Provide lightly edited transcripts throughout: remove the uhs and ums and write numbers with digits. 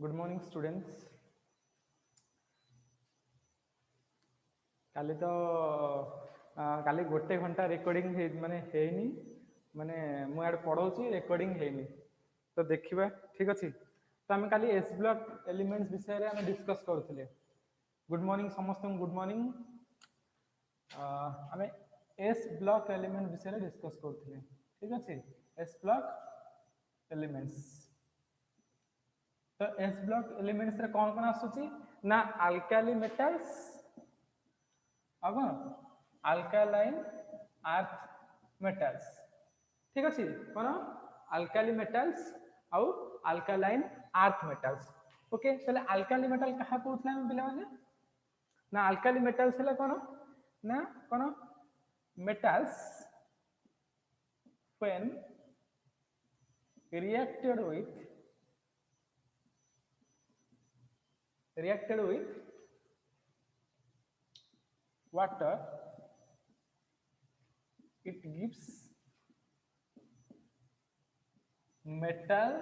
Good morning students. काली तो काली गोटे घंटा रिकॉर्डिंग माने हेनी माने मु आड पढ़ाऊँ रिकॉर्डिंग हेनी तो देखिबा ठीक अच्छे। तो आम काली एस ब्लॉक एलिमेंट्स विषय रे आम डिस्कस करुले। गुड मॉर्निंग समस्त गुड मॉर्निंग। आम एस ब्लॉक एलिमेंट विषय रे डिस्कस करुले ठीक अच्छे। एस ब्लॉक एलिमेंट्स तो एस ब्लॉक एलिमेंट्स रे कौन कौन आसुची ना अल्काली मेटल्स अब अल्कालाइन अर्थ मेटल्स ठीक अच्छे। कौन अल्काली मेटल्स आउ अल्कालाइन अर्थ मेटल्स। ओके चले अल्काली मेटल कहा कहते हैं पिला माने ना अल्काली मेटल्स है कौन ना कौन metals when reacted with water it gives metal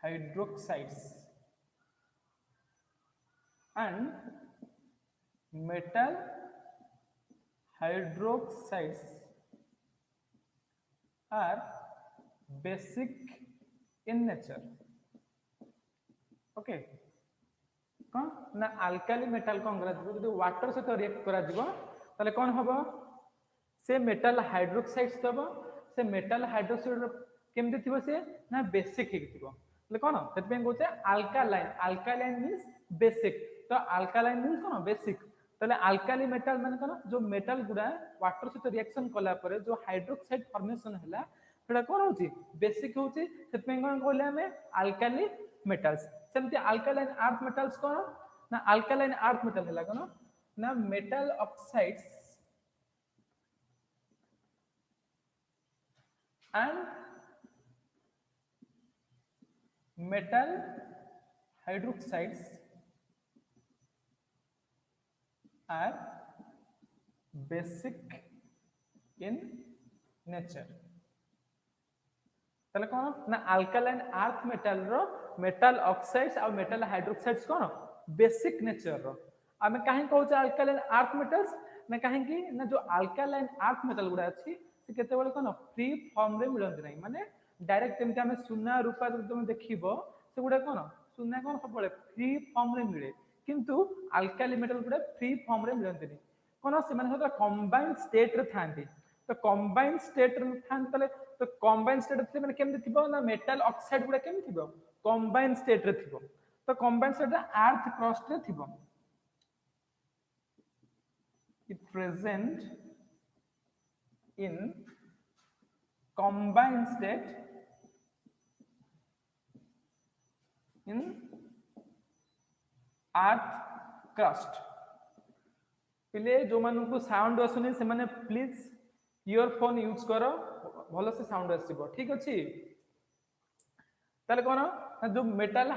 hydroxides and metal hydroxides are basic in nature. Okay कौन ना अल्काली मेटल कौन करा जो वाटर सहित रिएक्ट करा ताले कौन हम से मेटल हाइड्रोक्साइड्स दब से मेटल हाइड्रोक्साइड केमती थी से ना बेसिक हो कौन से कहते अल्कालाइन। अल्कालाइन मीन्स बेसिक तो अल्कालाइन मीन्स कौन बेसिक ताले अल्काली मेटल माने कौन जो मेटल गुडा वाटर सहित रिएक्शन कला परे जो हाइड्रोक्साइड फॉर्मेशन हैला सेटा कौन होची बेसिक होची से कौन कहले हमें अल्काली मेटल्स। सेमती अल्कालाइन अर्थ मेटल्स कौन ना अल्कालाइन अर्थ मेटल है कौन ना metal oxides and metal hydroxides are basic in nature. ताले कौन ना अल्कालाइन अर्थ मेटल रो मेटल ऑक्साइड्स और मेटल हाइड्रोक्साइड्स कौन बेसिक नेचर रो। आमे काहे कहू छ अल्कालाइन अर्थ मेटल्स ना काहे कि ना जो अल्कालाइन अर्थ मेटल गुडा अछि से केते बेले कौन फ्री फॉर्म रे मिलंत नै माने डायरेक्ट जेमते हमें सुना रूपा जो तुम देखिबो से गुडा कौन सुना कौन सब बेले फ्री फॉर्म रे मिले किंतु अल्काली मेटल गुडा फ्री फॉर्म रे मिलंत नै कौन से माने सब कंबाइंड स्टेट रे थांती। तो कंबाइंड स्टेट रे थांत तले तो कंबाइंड स्टेट रे माने केमते थिबो ना मेटल ऑक्साइड गुडा केमते थिबो कंबाइंड स्टेट रे थिबो। तो कंबाइंड स्टेट रे अर्थ क्रस्ट रे थिबो it present in combined state in earth crust। पिले जो मानन को साउंड आसुनी से माने प्लीज ईयरफोन यूज करो भलो से साउंड आसीबो ठीक अछि। ताले कोन जो मेटल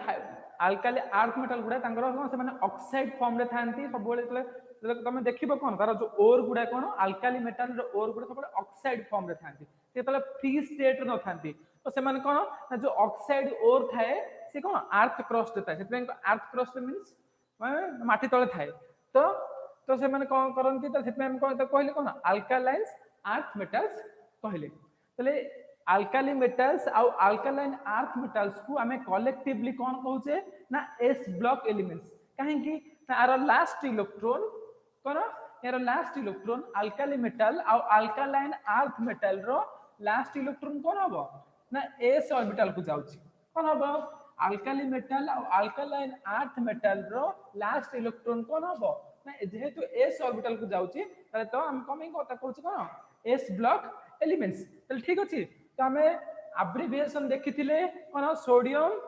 अल्काली अर्थ मेटल गुडा तांकर से माने ऑक्साइड फॉर्म रे थांती सब बेले तुम देखिबो कोन तार जो ओर गुडा कोन अल्काली मेटल रो ओर गुडा सब ऑक्साइड फॉर्म रे थांती से तले फ्री स्टेट रे न थांती। तो से माने कोन ना जो ऑक्साइड ओर थाए से कोन अर्थ क्रस्ट थाए से अर्थ क्रस्ट मींस माने माटी तळे थाए। तो तो से माने कोन करंती त से हम कोन कहले कोन अल्कालाइन्स अर्थ मेटल्स कहले। तले अल्काली मेटल्स और अल्कालाइन अर्थ मेटल्स को हमें कलेक्टिवली कौन कहूचे ना एस ब्लॉक एलिमेंट्स कहीं कि आर लास्ट इलेक्ट्रॉन कौन यार लास्ट इलेक्ट्रॉन अल्काली मेटल और अल्कालाइन अर्थ मेटल रो लास्ट इलेक्ट्रॉन कौन हबो ना एस ऑर्बिटल को जाउची कौन हबो अल्काली मेटल और अल्कालाइन अर्थ मेटल रो लास्ट इलेक्ट्रॉन कौन हबो ना जेहेतु एस ऑर्बिटल को जाउची तले तो हम कमिंग कथा कहूची कौन एस ब्लॉक एलिमेंट्स। तले ठीक अछि तो हमें एब्रिविएशन देखिथिले कौन सोडियम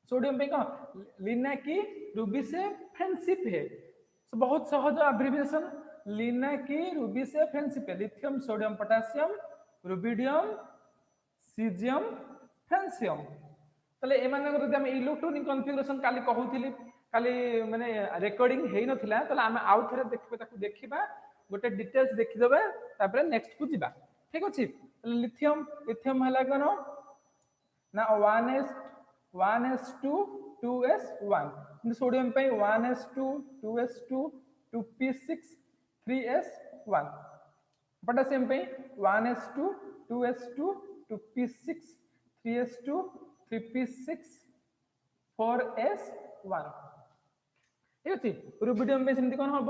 सोडियम पे कौन लीना की रूबी से फ्रेंडशिप है तो बहुत सहज एब्रिविएशन लीना की रूबी से फ्रेंडशिप है lithium sodium potassium rubidium caesium francium. तले एमान जदि हम इलेक्ट्रॉनिक कॉन्फ़िगरेशन काली कहूथिली काली माने रिकॉर्डिंग हेई नथिला तले हम आउ थरे देखबे ताकू देखिबा गोटे डिटेल्स देखिदेबे तापर नेक्स्ट को जिबा ठीक अछि। लिथियम लिथियम हला कोन ना 1s 1s2 2s1 କିନ୍ତୁ सोडियम ପାଇଁ 1s2 2s2 2p6 3s1 potassium पे 1s2 2s2 2p6 3s2 3p6 4s1 ठीक अच्छे रुबिडियम पे सेमती कौन हम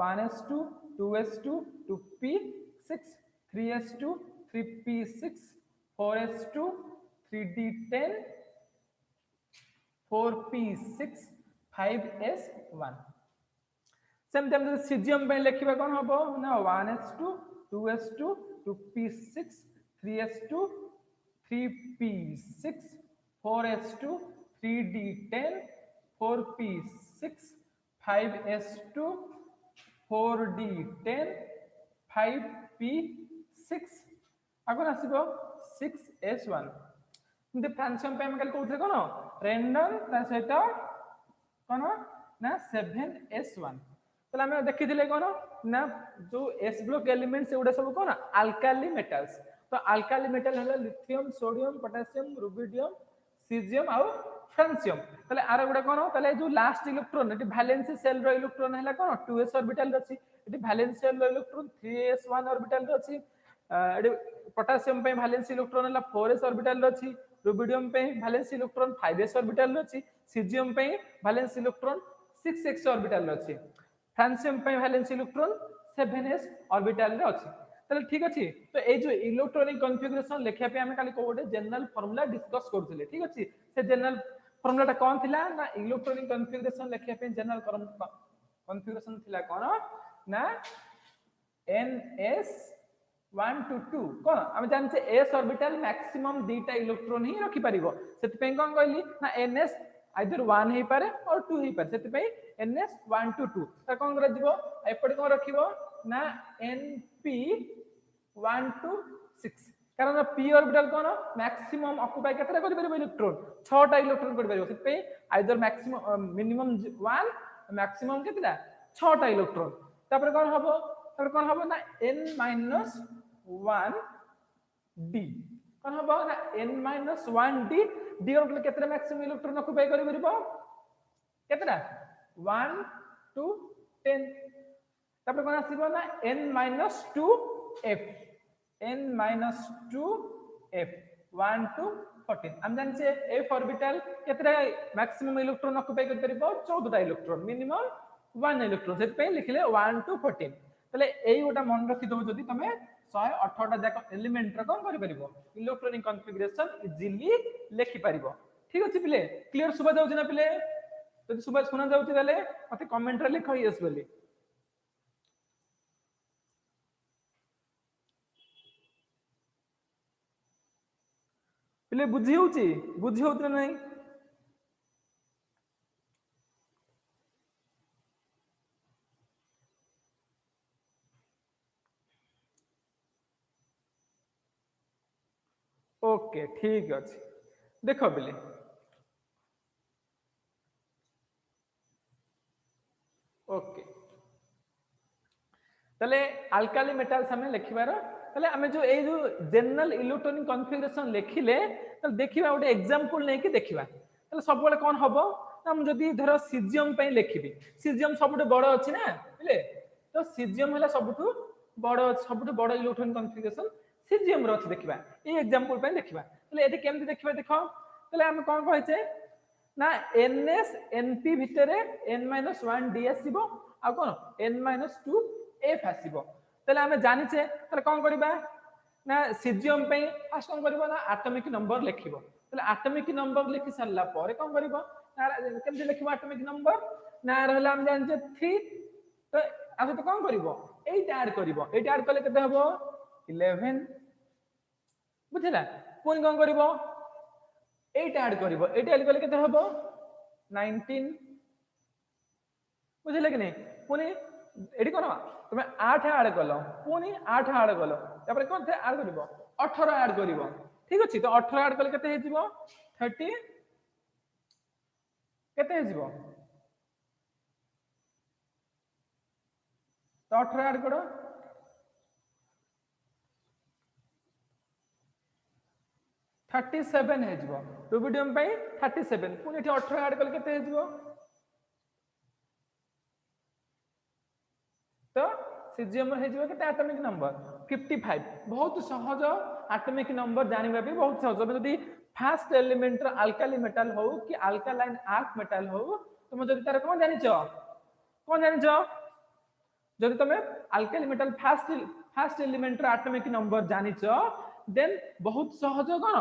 1s2 2s2 2p6 3s2 3p6 4s2 3d10 4p6 5s1 सेमती हम सीजियम पे लिखा कौन हम ना 1s2 2s2 2p6 3s2 3p6 4s2 3d10 4p6 5s2 4d10 5p6 आगन आसीबो 6s1 francium पे हम कल कहउथले कोन रेंडम ता सहित कोन ना 7s1 तले हम देखिथिले कोन ना जो s ब्लॉक एलिमेंट्स एउडा सब कोन अल्काली मेटल्स तो अल्काली मेटल हला lithium sodium potassium rubidium caesium आउ फ्रांसियम तले आर गुडा कोन तले जो लास्ट इलेक्ट्रॉन एटी वैलेंस शेल रो इलेक्ट्रॉन हला कोन 2s ऑर्बिटल अछि एटी वैलेंस शेल रो इलेक्ट्रॉन 3s1 ऑर्बिटल अछि एटी पोटेशियम पे वैलेंस इलेक्ट्रॉन हला 4s ऑर्बिटल अछि रुबिडियम पे वैलेंस इलेक्ट्रॉन 5s ऑर्बिटल अछि सीजियम पे वैलेंस इलेक्ट्रॉन 6s ऑर्बिटल अछि फ्रांसियम पे वैलेंस इलेक्ट्रॉन 7s ऑर्बिटल रे अछि तले ठीक अछि तो ए जो इलेक्ट्रॉनिक कॉन्फ़िगरेशन लेखिया पे हम खाली कोडे जनरल फार्मूला डिस्कस करथिले ठीक अछि से जनरल फार्मूला कोन थिला ना इलेक्ट्रॉनिक कॉन्फ़िगरेशन लेखिया पे जनरल कॉन्फ़िगरेशन थिला कोन ना ns 1 to 2 कोन हम जानछे s ऑर्बिटल मैक्सिमम दुटा इलेक्ट्रॉन ही रखि परिबो सेति पे कोन कहली ना ns आइदर 1 हे पारे और 2 हे पारे सेति पे ns 1 to 2 त कोन कर दिबो एपड कोन रखिबो ना np 1 to 6 कारण p ऑर्बिटल कोन मैक्सिमम ऑक्युपाई केतरा करि परिबो इलेक्ट्रॉन 6 टा इलेक्ट्रॉन करि परिबो सेति पे आइदर मैक्सिमम मिनिमम 1 मैक्सिमम केतरा 6 टा इलेक्ट्रॉन तापर कोन हबो तापर कोन हबो ना n - 1 d कोन हबो ना n - 1 d d ऑर्बिटल केतरा मैक्सिमम इलेक्ट्रॉन ऑक्युपाई करि परिबो केतरा 1 to 10 तापर कोन आसीबो ना n - 2 f n - 2 f 1 to 14 हम जान से f ऑर्बिटल केतरा मैक्सिमम इलेक्ट्रॉन ऑक्युपाई कर परिबो 14 टा इलेक्ट्रॉन मिनिमम 1 इलेक्ट्रॉन सेत पे लिखले 1 to 14 तले एई गोटा मन रखि दो जदी तमे 118 टा जाक एलिमेंट र कोन करि परिबो इलेक्ट्रॉनिक कॉन्फ़िगरेशन इजीली लिखि परिबो ठीक अछि पिले क्लियर सुबा जाउछ ना पिले जदी सुबा सुना जाउछ ताले मते कमेंट रे लिखो यस बोली पिले बुझी होउछ ना नहीं ओके ठीक अछि देखो पिले ओके तले अल्काली मेटल्स हमें लिखिबार तले हमें जो ए जो जनरल इलेक्ट्रॉनिक कॉन्फ़िगरेशन लिखिले तले देखिबा गोटे एग्जांपल नै कि देखिबा तले सब बेले कोन हबो हम जदी धरो सीजियम पे लिखिबी सीजियम सबुटे बड़ अछि ना बुझले तो सीजियम हला सबुटु बड़ इलेक्ट्रॉनिक कॉन्फ़िगरेशन सीजियम रो अछि देखिबा ए एग्जांपल पे देखिबा तले एते केमति देखिबा देखो तले हम कोन कहै छै ना ns np भितरे n - 1 d आसीबो आ कोन n - 2 f आसीबो तले हम जानि छे तले कोन करबा ना सीजियम पे फास्ट कोन करबो ना एटॉमिक नंबर लिखिबो तले एटॉमिक नंबर लिखि सरला परे कोन करबो ना केमति लिखिबो एटॉमिक नंबर ना रहला हम जानि छे 3 तो आसे तो कोन करबो 8 ऐड करबो 8 ऐड करले केते हबो 11 बुझला पुन कोन करबो 8 ऐड करबो 8 ऐड करले केते हबो 19 बुझले कि नहीं पुनी एडी कोन तुम 8 ऐड करलो पुनी 8 ऐड करलो तापर कोन थे ऐड करबो 18 ऐड करबो ठीक अछि तो 18 ऐड करले केते हे जिवो 30 केते हे जिवो तो 18 ऐड करो 37 हे जिवो रुबिडियम पई 37 पुनी एठी 18 ऐड कल केते हे जिवो तो सीजियम हे जिवो केते एटॉमिक नंबर 55 बहुत सहज एटॉमिक नंबर जानिबा भी बहुत सहज जदी फर्स्ट एलिमेंट अल्काली मेटल हो कि अल्कालाइन आर्क मेटल हो तुम जदी तार कोन जानिचो जदी तुम alkali metal first element atomic number जानिचो देन बहुत सहज कोन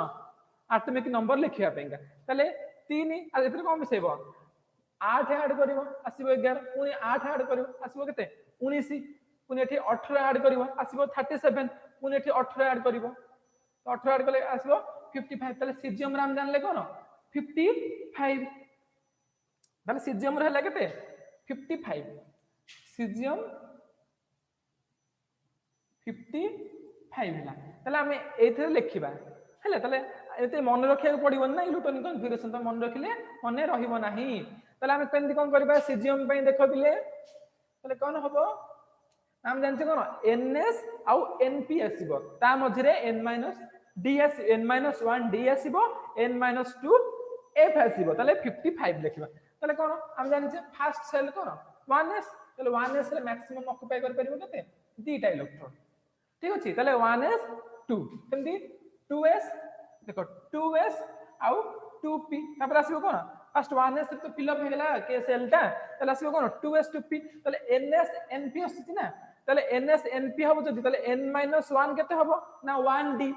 एटॉमिक नंबर लिखिया पेंगा तले 3 आ एतर कोन मिसेबो 8 ऐड करिवो आसीबो 11 पुनी 8 ऐड करिवो आसीबो केते 19 पुनी एठी 18 ऐड करिवो आसीबो 37 पुनी एठी 18 ऐड करिवो 18 ऐड कले आसीबो 55 तले सीजियम राम जानले कोन 55 तले सीजियम रहला केते 55 सीजियम 55 हला तले हमें एथे लिखिबा हले तले एते मन रखिया पड़िबो ना इलेक्ट्रॉनिक कॉन्फ़िगरेशन तो मन रखिले मने रहिबो नाही तले हमें केनदी कोन करबा सीजियम पई देखो बिले तले कोन हबो नाम जानचे कोन एनएस आउ एनपी आसीबो ता मझरे n ds n-1 d आसीबो n-2 f आसीबो तले 55 लिखिबा तले कोन हम जानचे फर्स्ट सेल कोन 1s तले 1s रे मैक्सिमम ऑक्युपाई कर परिबो केते दीटा इलेक्ट्रॉन ठीक अछि तले 1s 2 केमदी 2s देखो 2s आउ 2p तापर आसीबो कोन फर्स्ट 1s तो फिल अप हेला के सेल ता तले आसीबो कोन 2s 2p तले ns np आसी ना तले ns np हबो जदी तले n-1 केते हबो ना 1d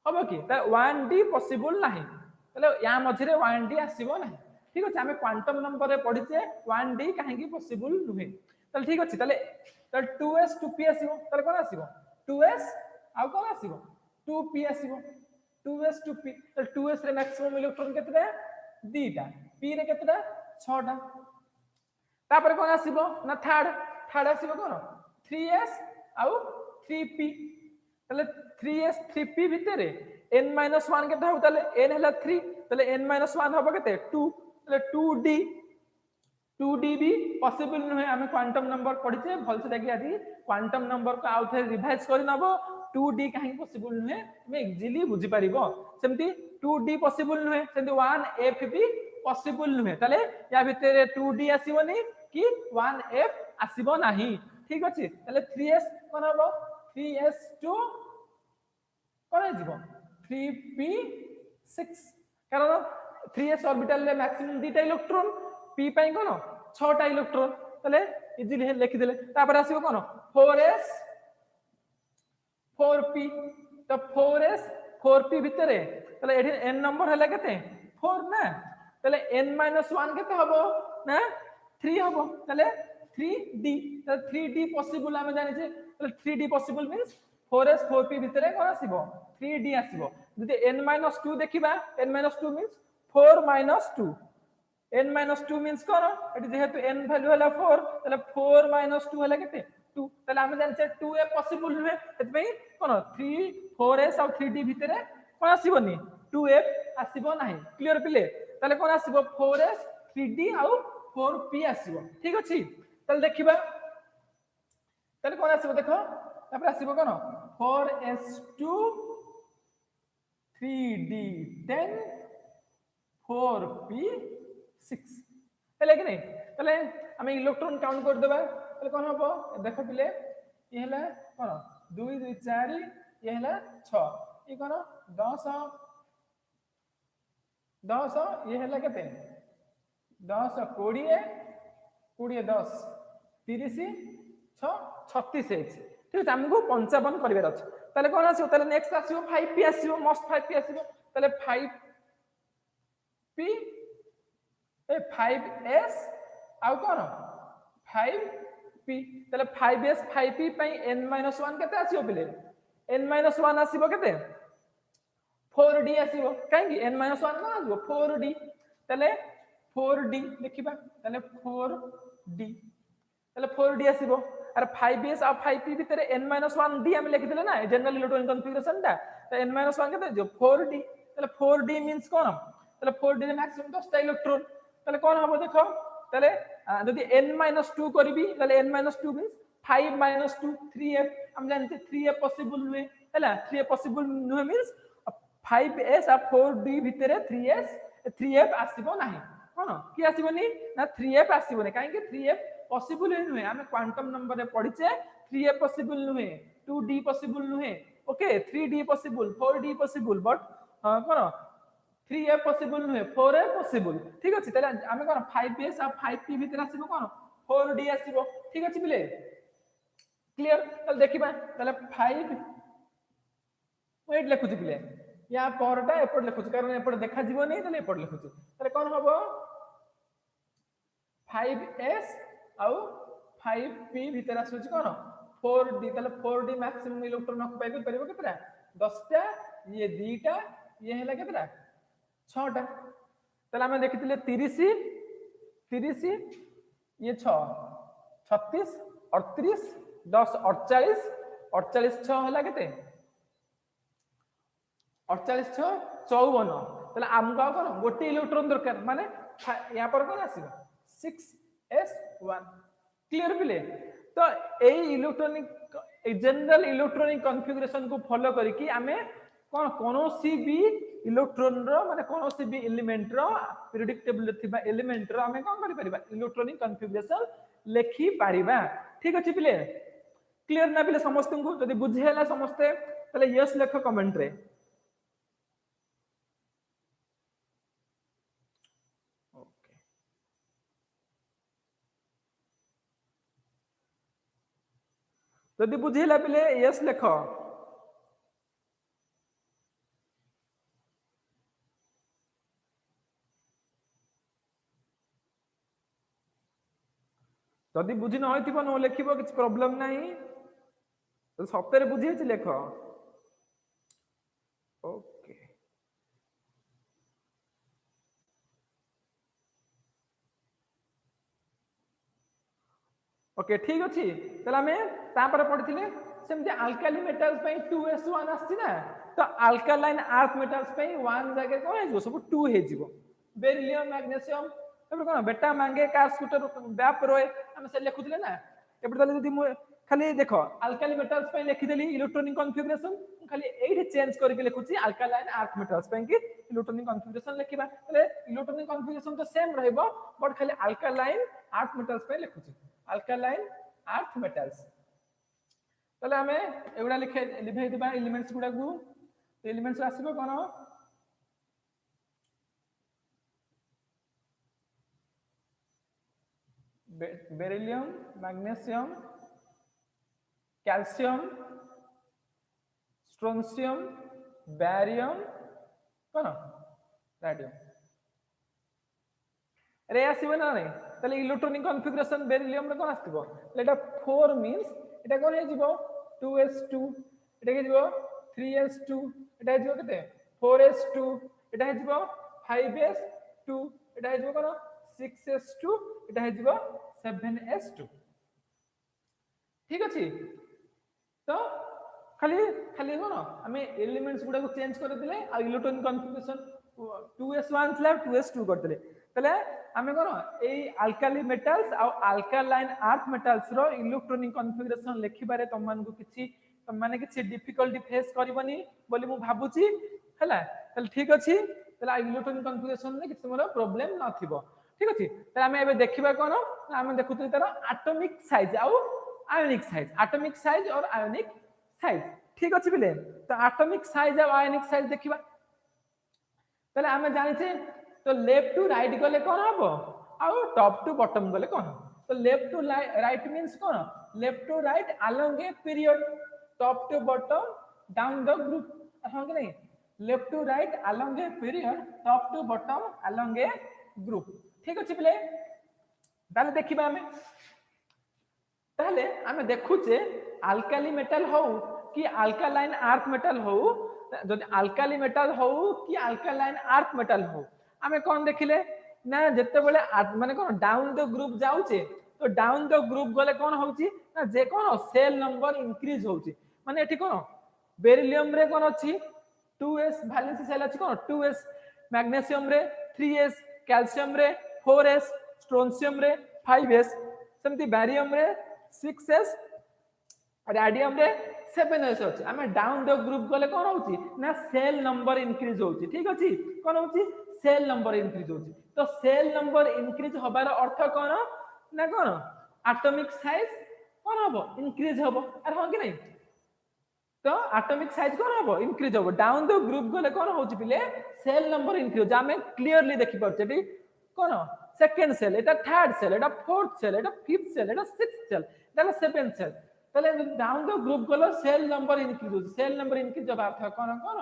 हबो कि त 1d पॉसिबल नाही तले या मझरे 1d आसीबो नाही ठीक अछि हमें क्वांटम नंबर रे पढिचे 1d काहे की पॉसिबल नुहे तले ठीक अछि तले 2s 2p आसीबो तले कोन आसीबो 2s आ कोन आसीबो 2p आसीबो 2s 2p तले 2s रे मैक्सिमम इलेक्ट्रॉन केतेटा दीटा p रे केतेटा 6टा तापर कोन आसीबो ना थर्ड आसीबो कोन 3s आ 3p तले 3s 3p भितरे n-1 केते हो तले n हला 3 तले n-1 होबो केते 2 तले 2d भी पॉसिबल नहे हमें क्वांटम नंबर पढिचे भल से देखि आदि क्वांटम नंबर को आउ थे रिवाइज करि नबो 2d काहे पॉसिबल नहे हमें इजीली बुझी परिबो सेमती 2d पॉसिबल नहे सेमती 1f भी पॉसिबल नहे तले या भितरे 2d आसीबोनी कि 1f आसीबो नाही ठीक अछि तले 3s कोन हबो 3s2 कोन जिवो 3p6 कारण 3s ऑर्बिटल ले मैक्सिमम दीटा इलेक्ट्रॉन p पई कोन 6टा इलेक्ट्रॉन तले इजीली लिखि देले तापर आसीबो कोन 4s 4p तो 4s 4p भितरे तले एठी n नंबर हला केते 4 ना तले n-1 केते हबो ना 3 हबो तले 3d तो 3d पॉसिबल हम जानि जे तले 3d possible means 4s 4p भितरे कोन आसीबो 3d आसीबो जदि n-2 देखिबा n-2 मींस 4 - 2 n-2 मींस कोन एटी जेहेतु n वैल्यू हला 4 तले 4 - 2 हला केते 2 तले हम जानि जे 2a पॉसिबल नुहे एतबे कोन 3 4s और 3d भितरे कोन आसीबोनी 2f आसीबो नाही क्लियर पिले तले कोन आसीबो 4s 3d और 4p आसीबो ठीक अछि तले देखिबा तले कोन आसीबो देखो तापर आसीबो कोन 4s2 3d10 4p6 तले कि नहीं तले हम इलेक्ट्रॉन काउंट कर देबा तले कोन हबो देखो पिले ये हला कोन 2 2 4 ये हला 6 ये कोन 10 ये हला केते 10 20 20 10 30 6 36 है ठीक है हमको 55 करबे अछि तले कोन आसीबो तले नेक्स्ट आसीबो 5p आसीबो मस्ट 5p आसीबो तले 5p ए 5s आउ कोन 5p तले 5s 5p पई n-1 केते आसीबो पिले n-1 आसीबो केते 4d आसीबो काहे कि n-1 कोन आसीबो 4d तले 4d देखिबा तले 4d तले 4d आसीबो अरे 5s और 5p भितरे n-1d हम लिखि देले ना जनरल इलेक्ट्रॉनिक कॉन्फ़िगरेशन ता तो n-1 केते जो 4d तले 4d मींस कोन तले 4d रे मैक्सिमम 10 टा इलेक्ट्रॉन तले कोन हबो देखो तले जदी n-2 करबी तले n-2 मींस 5 - 2 3f हम जानते 3f पॉसिबल नुहे हला 3f पॉसिबल नुहे मींस 5s आ 4d भितर 3s 3f आसीबो नाही कोन की आसीबोनी ना 3f आसीबोनी काहे कि 3f पॉसिबल ही नुहे आमे क्वांटम नंबर रे पढिचे 3f पॉसिबल नुहे 2d पॉसिबल नुहे okay 3d possible 4d possible but cone 3f possible नुहे 4f पॉसिबल ठीक अछि तले आमे कोन 5s आ 5p भितर आसीबो कोन 4d आसीबो ठीक अछि बिले क्लियर तले देखिबा तले 5 वेट लिखुची पिले या परटा एपट लिखुची कारण एपट देखा जीवो नहीं तले एपट लिखुची तले कोन हबो 5s आउ 5p भीतर आसुची कोन 4d तले 4d मैक्सिमम इलेक्ट्रॉन ऑक्युपाई कर परिबो केतरा 10 टा ये 2 टा ये हैला केतरा 6 टा तले हम देखिथिले 30 30 ये 6 36 38 10 48 48 6 हैला केते 48 6 54 तले हमका कोन गोटे इलेक्ट्रॉन दरकार माने या पर कोन आसीबा 6s1 क्लियर बिले तो ए इलेक्ट्रॉनिक जनरल इलेक्ट्रॉनिक कॉन्फ़िगरेशन को फॉलो करिकि हमें कोन कोनोसी भी इलेक्ट्रॉन रो माने कोनोसी भी एलिमेंट रो पीरियोडिक टेबल रे थिबा एलिमेंट रो हमें कोन करि परिबा इलेक्ट्रॉनिक कॉन्फ़िगरेशन लेखि परिबा ठीक अछि बिले क्लियर ना बिले समस्त को जदी बुझेला समस्त तले यस लेख कमेंट रे जदि बुझेला पिले यस लेख जदि बुझी न होइतिबो नो लेखिबो किछ प्रॉब्लम नाही तो सप्ताहे बुझी छि लेख ओके ओके ठीक अछि तला हमें ता पर पढिथिले सेमति अल्काली मेटल्स पई 2s1 आछि ना तो अल्कालाइन अर्थ मेटल्स पई 1 जगह कोन हे सब 2 हे जिवो बेरिलियम मैग्नीशियम एबे कोन बेटा मांगे कार स्कूटर बैप रोए हम से लिखुथिले ना एबे तले जदी खाली देखो अल्काली मेटल्स पई लिखि देली इलेक्ट्रॉनिक कॉन्फ़िगरेशन खाली एठी चेंज करके लिखुची अल्कालाइन अर्थ मेटल्स पई कि इलेक्ट्रॉनिक कॉन्फ़िगरेशन लिखिबा तले इलेक्ट्रॉनिक कॉन्फ़िगरेशन तो सेम रहइबो बट खाली अल्कालाइन अर्थ मेटल्स पई लिखुची अल्कालाइन अर्थ मेटल्स तले हमें एवडा लिखै दिबा एलिमेंट्स गुडा को एलिमेंट्स आसीबो कोन beryllium magnesium calcium strontium barium कोन रेडियम रे आसीबो ना रे तले इलेक्ट्रॉनिक कॉन्फ़िगरेशन बेरिलियम रे कोन आसीबो लेटा 4 मींस एटा कोन हे जिवो 2s2 एटा के जिवो 3s2 एटा जिवो केते 4s2 एटा हे जिवो 5s2 एटा हे जिवो कोन 6s2 एटा हे जिवो 7s2 ठीक अछि तो खाली खाली कोन हमें एलिमेंट्स गुडा को चेंज कर दिले आ इलेक्ट्रॉनिक कॉन्फ़िगरेशन 2s1 थला 2s2 कर दिले तले हमें कोन ए अल्काली मेटल्स आ अल्कालाइन अर्थ मेटल्स रो इलेक्ट्रॉनिक कॉन्फ़िगरेशन लेखिबारे तमन को किछि तम माने किछि डिफिकल्टी फेस करबनी बोली मु भाबुची हला तले ठीक अछि तले इलेक्ट्रॉनिक कॉन्फ़िगरेशन में किछि मोर प्रॉब्लम न थिबो ठीक अछि तले हमें एबे देखिबा कोन हमें देखुतली तार एटॉमिक साइज आ आयनिक साइज एटॉमिक साइज और आयनिक साइज ठीक अछि बिले तो एटॉमिक साइज और आयनिक साइज देखिबा तले हमें जानि छे तो लेफ्ट टू राइट गले कोन हबो आ टॉप टू बॉटम गले कोन तो लेफ्ट टू राइट मींस कोन left to right along a period top to bottom down the group हां कि नहीं left to right along a period top to bottom along a group ठीक अछि बिले ताले देखिबा हमें देखुचे अल्काली मेटल हो कि अल्कालाइन अर्थ मेटल हो जदि अल्काली मेटल हो कि अल्कालाइन अर्थ मेटल हो हमें कौन देखिले ना जते बेले माने कोन डाउन द ग्रुप जाउचे तो डाउन द ग्रुप गले कोन होउची ना जे कोन सेल नंबर इंक्रीज होउची माने एठी कोन बेरिलियम रे कोन अछि 2s वैलेंस सेल अछि कोन 2s मैग्नीशियम रे 3s कैल्शियम रे 4s स्ट्रोंशियम रे 5s सेमति बैरियम रे 6s रेडियम रे 7s अछि आमे डाउन द ग्रुप गले कोन होउची ना सेल नंबर इंक्रीज होउची ठीक अछि कोन होउची सेल नंबर इंक्रीज होउची तो सेल नंबर इंक्रीज होबार अर्थ कोन ना कोन एटॉमिक साइज कोन होबो इंक्रीज होबो अरे हो कि नहीं तो एटॉमिक साइज कोन होबो इंक्रीज होबो डाउन द ग्रुप गले कोन होउची पिले सेल नंबर इंक्रीज आमे क्लियरली देखि परछे टी कोन सेकंड सेल एटा थर्ड सेल एटा फोर्थ सेल एटा फिफ्थ सेल एटा सिक्स्थ सेल एटा सेवेंथ सेल তাহলে ডাউন দ্য গ্রুপ গুলো সেল নাম্বার ইনক্রিজ হচ্ছে সেল নাম্বার ইনক্রিজ হবার অর্থ কোন কোন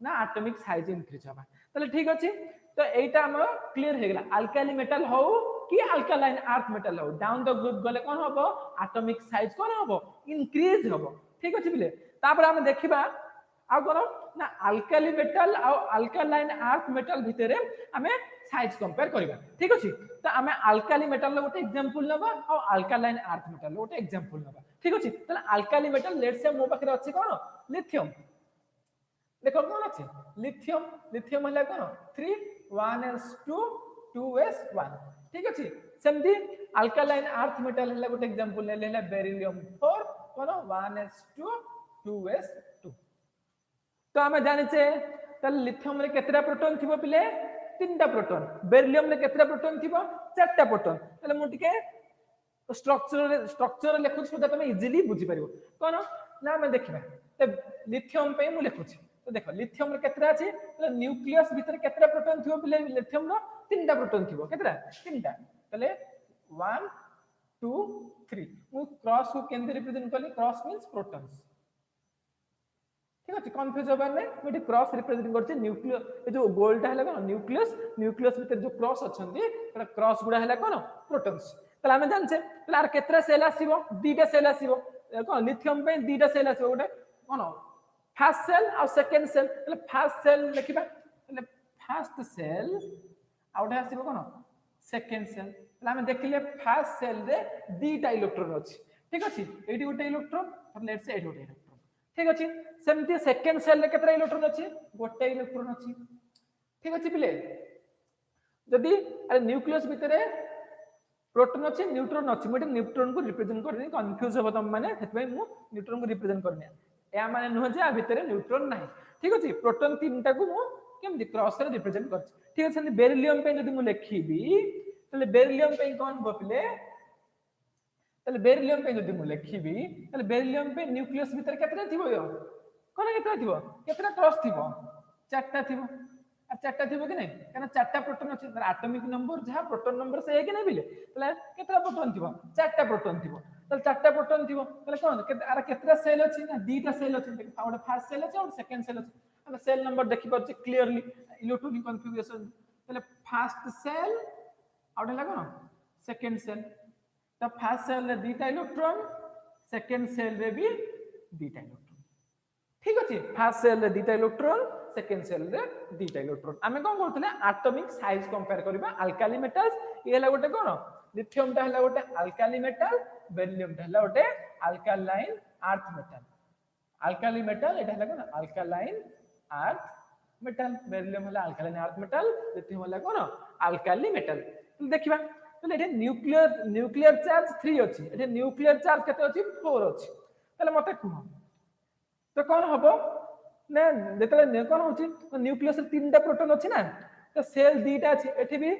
না অ্যাটমিক সাইজ ইনক্রিজ হবা তাহলে ঠিক আছে তো এইটা আমার ক্লিয়ার হয়ে গেল আলকালি মেটাল হও কি আলকালাইন আর্থ মেটাল হও ডাউন দ্য গ্রুপ গলে কোন হবো অ্যাটমিক সাইজ কোন হবো ইনক্রিজ হবো ঠিক আছে বিলে তারপর আমরা দেখিবা আর কোন না আলকালি মেটাল আর আলকালাইন আর্থ মেটাল ভিতরে আমি সাইজ কম্পেয়ার করিবা ঠিক আছে তো আমি আলকালি মেটাল গোটে एग्जांपल নেবা আর আলকালাইন আর্থ মেটাল গোটে एग्जांपल নেবা ঠিক আছে তাহলে আলকালি মেটাল লেটস সে মো পাখে আছে কোন লিথিয়াম দেখো কোন আছে লিথিয়াম লিথিয়াম হলা কোন 3 1s2 2s1 ঠিক আছে সেমতি আলকালাইন আর্থ মেটাল হলা গোটে एग्जांपल নেলে হলা বেরিলিয়াম 4 কোন 1s2 2s2 तो आमे जानिचे ताले लिथियम रे केतरा प्रोटॉन थिबो पिले तीनटा प्रोटॉन बेरिलियम रे केतरा प्रोटॉन थिबो चारटा प्रोटॉन ताले मु टिके स्ट्रक्चर लेखु सुदा तमे इजीली बुझी परिबो कोन ना मैं देखिबा तो लिथियम पे मु लेखुची तो देखो लिथियम रे केतरा अछि ताले न्यूक्लियस भीतर केतरा प्रोटॉन थिबो पिले लिथियम रो तीनटा प्रोटॉन थिबो केतरा तीनटा ताले 1 2 3 मु क्रॉस को केंद्र रिप्रेजेंट करली क्रॉस मींस प्रोटॉन्स ठीक है कंफ्यूज होबार नै मोटी क्रॉस रिप्रेजेंट करछि न्यूक्लियस ए जो गोलटा हला कोन न्यूक्लियस न्यूक्लियस भीतर जो क्रॉस अछंती एटा क्रॉस गुडा हला कोन प्रोटॉन्स तला हमें जानछे तला आर केतरा सेल आसीबो दीटा सेल आसीबो कोन लिथियम पे दीटा सेल आसीबो गोटे कोन फर्स्ट सेल और सेकंड सेल तले फर्स्ट सेल लिखिबा तले फर्स्ट सेल आउट आसीबो कोन सेकंड सेल तला हमें देखिले फर्स्ट सेल रे दीटा इलेक्ट्रॉन अछि ठीक अछि एटी गोटे इलेक्ट्रॉन और लेट्स से एटी गोटे इलेक्ट्रॉन ठीक अछि सेमती सेकंड सेल रे केतरा इलेक्ट्रॉन अछि गोटे इलेक्ट्रॉन अछि ठीक अछि पिले जदी अरे न्यूक्लियस भितरे प्रोटॉन अछि न्यूट्रॉन अछि मोटे न्यूट्रॉन को रिप्रेजेंट करनी कंफ्यूज हो तुम माने सेतबे मु न्यूट्रॉन को रिप्रेजेंट करनी या माने नुह जे आ भितरे न्यूट्रॉन नाही ठीक अछि प्रोटॉन तीनटा को मु केम क्रॉस रे रिप्रेजेंट करछि ठीक अछि बेरिलियम पे जदी मु लिखिबी तले बेरिलियम पे कोन बपिले तले बेरिलियम पे जदी मु लिखिबी तले बेरिलियम पे न्यूक्लियस भीतर केतरा थिबो यो कोन केतरा थिबो केतरा क्रॉस थिबो चारटा थिबो आ चारटा थिबो कि नै कारण चारटा प्रोटॉन अछि एटॉमिक नंबर जहा प्रोटॉन नंबर से एक नै बिले तले केतरा प्रोटॉन थिबो चारटा प्रोटॉन थिबो तले चारटा प्रोटॉन थिबो तले कोन आर केतरा सेल अछि ना दीटा सेल अछि ओडा फर्स्ट सेल अछि और सेकंड सेल अछि हम सेल नंबर देखि परछि क्लियरली इलेक्ट्रॉनिक कन्फिगरेशन तले फर्स्ट सेल आउट हला कोन सेकंड सेल तो फर्स्ट सेल रे दीटा इलेक्ट्रॉन सेकंड सेल रे भी दीटा इलेक्ट्रॉन ठीक अछि फर्स्ट सेल रे दीटा इलेक्ट्रॉन सेकंड सेल रे दीटा इलेक्ट्रॉन आमे कोन करथले एटॉमिक साइज कंपेयर करबा अल्काली मेटल्स ये हला गोटे कोन लिथियम ता हला गोटे अल्काली मेटल बेरिलियम ता हला गोटे alkaline earth metal alkali metal एटा हला कोन अल्कालाइन अर्थ मेटल बेरिलियम हला अल्कालाइन अर्थ मेटल लिथियम हला कोन अल्काली मेटल देखिबा तो एटे न्यूक्लियर चार्ज 3 अछि एटे न्यूक्लियर चार्ज केते अछि 4 अछि तले मते कुह तो कोन हबो ने जेतले कोन होछि न्यूक्लियस रे तीनटा प्रोटॉन अछि ना तो सेल दीटा अछि एठी भी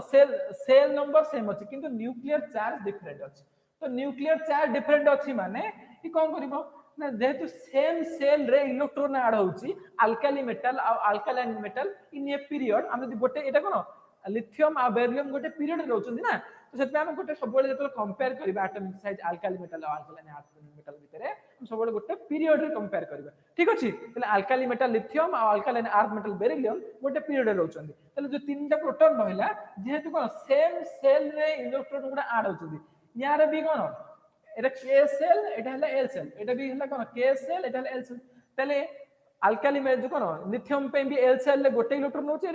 सेल नंबर सेम अछि किंतु न्यूक्लियर चार्ज डिफरेंट अछि तो न्यूक्लियर चार्ज डिफरेंट अछि माने ई कोन करिवो ना जेहेतु सेम सेल रे इलेक्ट्रॉन ऐड होछि अल्काली मेटल और alkaline metal in a period हम जदी गोटे एटा कोन लिथियम आ बेरिलियम गोटे पीरियड रे होछन ना तो सेते हम गोटे सब बेले जेतले कंपेयर करबा एटॉमिक साइज अल्काली मेटल और अल्कालाइन अर्थ मेटल भितरे हम सब बेले गोटे पीरियड रे कंपेयर करबा ठीक अछि तले अल्काली मेटल लिथियम और अल्कालाइन अर्थ मेटल बेरिलियम गोटे पीरियड रे होछन तले जो तीनटा प्रोटॉन रहला जेहेतु कोन सेम सेल रे इलेक्ट्रॉन गुडा ऐड होछन यार भी कोन एटा के सेल एटा हला एल सेल एटा भी हला कोन के सेल एटा हला एल सेल तले अल्काली में जो कोन लिथियम पे भी एल सेल ले गोटे इलेक्ट्रॉन होचे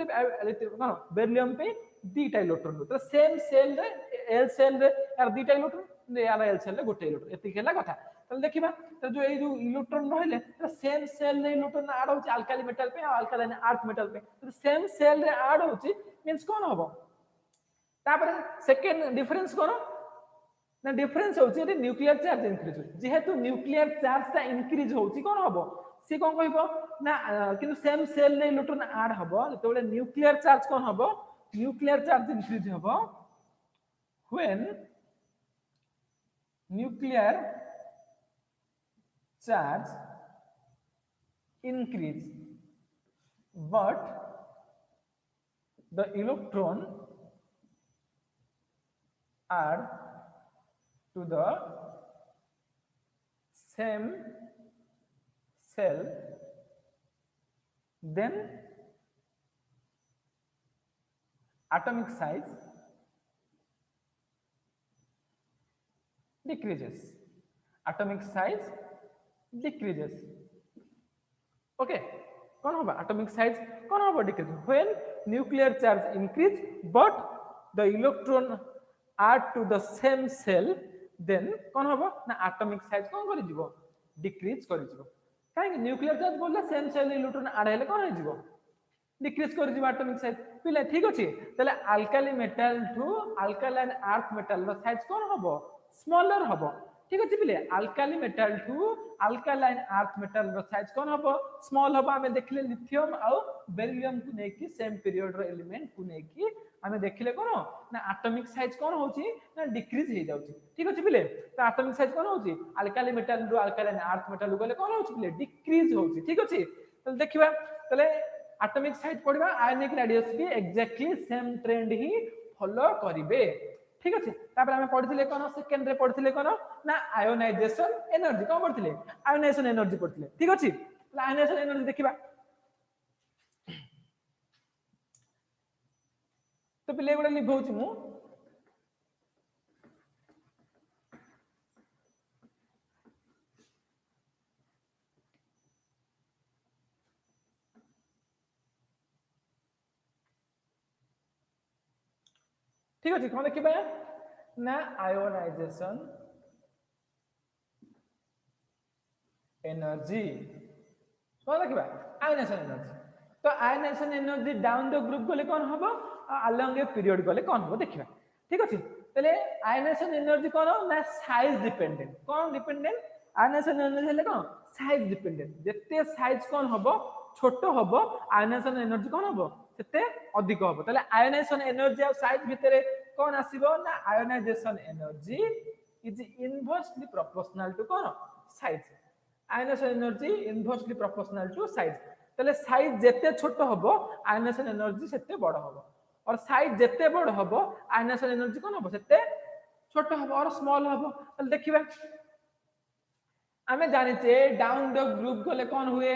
कोन बेरिलियम पे दीटा इलेक्ट्रॉन तो सेम सेल रे एल सेल रे यार दीटा इलेक्ट्रॉन यार एल सेल रे गोटे इलेक्ट्रॉन एति केला कथा तले देखिबा तो जो ए जो इलेक्ट्रॉन रहले तो सेम सेल रे इलेक्ट्रॉन ऐड होचे अल्काली मेटल पे और अल्कालाइन अर्थ मेटल पे तो सेम सेल रे ऐड होचे मींस कोन होबो तापर सेकंड डिफरेंस कोन ना डिफरेंस होची एटी न्यूक्लियर चार्ज इंक्रीज होची जेहेतु न्यूक्लियर चार्ज ता इंक्रीज होची कोन हबो सी कोन कहबो ना किंतु सेम सेल ने इलेक्ट्रॉन ऐड हबो जेतेबेले न्यूक्लियर चार्ज कोन हबो न्यूक्लियर चार्ज इंक्रीज हबो when nuclear charge increase but the electron are to the same cell then atomic size decreases atomic size decreases okay कौन होगा atomic size कौन होगा decrease when nuclear charge increase but the electron add to the same cell then कौन होगा ना atomic size कौन करि जीवो decrease करि जीवो काहे nuclear charge बोलला same cell electron add हेले कौन हो जीवो decrease करि जीवो atomic size पिला ठीक अछि तले alkali metal to alkaline earth metal row size कौन होबो स्मॉलर हबो ठीक अछि पिले alkali metal to alkaline earth metal रो साइज कोन हबो स्मॉल हबो हमें देखले लिथियम आ बेरिलियम को नै कि सेम पीरियड रो एलिमेंट को नै कि हमें देखले कोन ना एटॉमिक साइज कोन होची ना डिक्रीज हे जाउची ठीक अछि पिले तो एटॉमिक साइज कोन होची अल्काली मेटल रो अल्कालाइन अर्थ मेटल गले कोन होची पिले डिक्रीज होची ठीक अछि तो देखिबा तले एटॉमिक साइज पढिबा आयनिक रेडियस भी एग्जैक्टली सेम ट्रेंड ही फॉलो करिवे ठीक अछि तापर हमें पढिथिले कोन सेकंड रे पढिथिले कोन ना आयोनाइजेशन एनर्जी कोन पढिथिले आयोनाइजेशन एनर्जी पढिथिले ठीक अछि आयोनाइजेशन एनर्जी देखिबा तो पिले गुडा लिखौछि मु ठीक अछि कोन देखिबा ना आयोनाइजेशन एनर्जी कोन देखिबा आयोनाइजेशन एनर्जी तो ionisation energy down the group गले कोन हबो अलोंग ए पीरियड गले कोन हबो देखिबा ठीक अछि तले आयोनाइजेशन एनर्जी कोन ना साइज डिपेंडेंट कोन डिपेंडेंट आयोनाइजेशन एनर्जी हेले कोन साइज डिपेंडेंट जत्ते साइज कोन हबो छोटो हबो आयोनाइजेशन एनर्जी कोन हबो सेते अधिक हबो तले आयोनाइजेशन एनर्जी और साइज भितरे कोन आसीबो ना ionisation energy is inversely proportional to कोन size ionisation energy inversely proportional to size तले साइज जेते छोटो हबो आयोनाइजेशन एनर्जी सेते बड़ हबो और साइज जेते बड़ हबो आयोनाइजेशन एनर्जी कोन हबो सेते छोटो हबो और स्मॉल हबो तले देखिबा हमें जानि छे डाउन द ग्रुप गले कोन हुए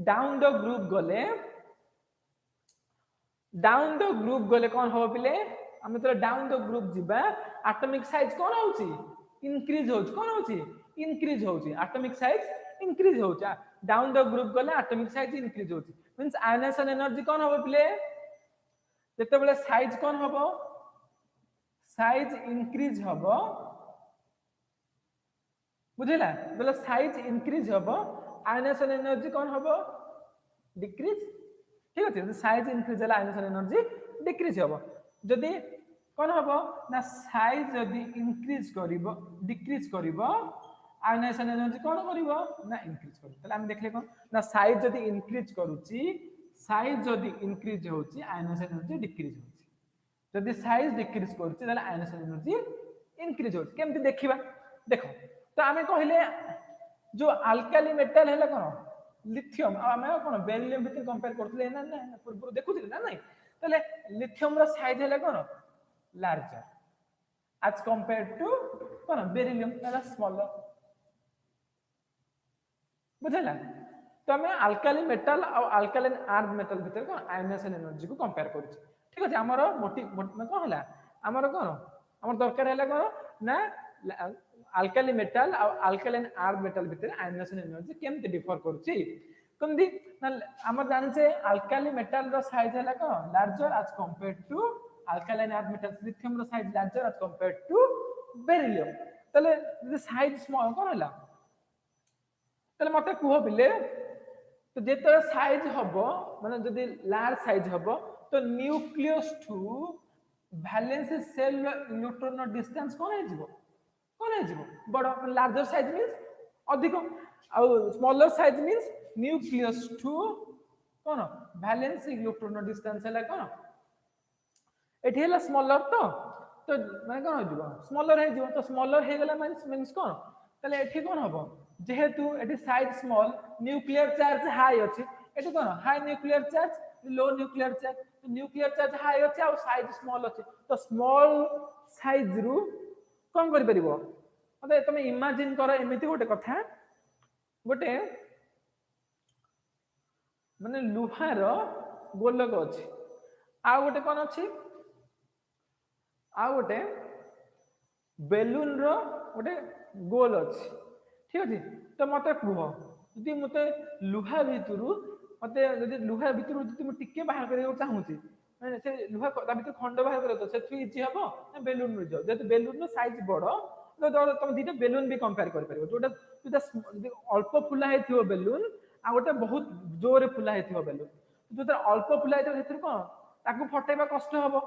डाउन द ग्रुप गले कोन हो पिले हमें तो डाउन द ग्रुप जिबा एटॉमिक साइज कोन होची इंक्रीज होची कोन होची इंक्रीज होची एटॉमिक साइज इंक्रीज होची डाउन द ग्रुप गले एटॉमिक साइज इंक्रीज होची मींस आयोनाइजेशन एनर्जी कोन हो पिले जते बेले साइज कोन होबो साइज इंक्रीज होबो बुझिला बोले साइज इंक्रीज होबो आयोनाइजेशन एनर्जी कोन होबो डिक्रीज ठीक अछि साइज इंक्रीज होला आयोनाइजेशन एनर्जी डिक्रीज होबो जदी कोन होबो ना साइज जदी इंक्रीज करिवो डिक्रीज करिवो आयोनाइजेशन एनर्जी कोन करिवो ना इंक्रीज करिवो तले हम देखले कोन ना साइज जदी इंक्रीज करूची साइज जदी इंक्रीज होची आयोनाइजेशन एनर्जी डिक्रीज होची जदी साइज डिक्रीज करूची तले आयोनाइजेशन एनर्जी इंक्रीज होची केमति देखिबा देखो तो आमे कहले जो अल्काली मेटल हैला कोन लिथियम आमे कोन बेरिलियम भितर कंपेयर करथले ना ना पूर्व देखुथिले ना नहीं तले लिथियम रो साइज हैला कोन लार्जर as compared to कोन बेरिलियम दैट स्मॉलर बुझला तो हमें अल्काली मेटल और अल्कालाइन अर्थ मेटल भितर कोन आयोनाइजेशन एनर्जी को कंपेयर करू ठीक अछि हमरो मोटिव कोन हला हमरो कोन हमर दरकार हैला कोन ना अल्काली मेटल और अल्कालाइन अर्थ मेटल भितर आयोनाइजेशन एनर्जी केमते डिफर करूची कमदी हमर जानि छे अल्काली मेटल रो साइज हैला कोन larger as compared to alkaline earth metals lithium रो size larger as compared to beryllium तले जे साइज स्मॉल कोन होला तले मते कुहो बिले तो जेते साइज हबो माने जदी लार्ज साइज हबो तो nucleus to valence shell electron distance कोन हे जिवो कौन है बड़ लार्जर साइज मीन्स अधिक आउ smaller size means nucleus to कौन वैलेंस इलेक्ट्रॉन डिस्टेंस है कौन एठी है स्मॉलर तो माने कौन हो स्मॉलर है तो स्मॉलर हो गला मीन्स कौन ताले एठी कौन हबो जेहेतु एठी size small nuclear charge high अछि एठी कौन हाई न्यूक्लियर चार्ज लो न्यूक्लियर चार्ज तो न्यूक्लियर चार्ज हाई अछि और साइज स्मॉल अछि तो स्मॉल साइज रु कौन करि परिबो अबे तुम इमेजिन करो एमिति गोटे कथा गोटे माने लुहार गोलक अछि आ गोटे कौन अछि आ गोटे बेलून रो गोटे गोल अछि ठीक अछि तो मते कुह यदि मते लुहा भितरु मते यदि लुहा भितरु यदि म टिके बाहर करियो चाहूची माने से लुहा ता भितर खंड बाहर करियो तो सेथि इजी हबो ना बेलून रो जदि बेलून रो साइज बड़ो तो तुम दीटा बेलून भी कंपेयर कर परिबो जोटा जोटा अल्प फुला हेथिबो बेलून आ गोटे बहुत जोरे फुला हेथिबो बेलून जोटा अल्प फुला हेथिबो सेथि कोन ताकू फटेबा कष्ट हबो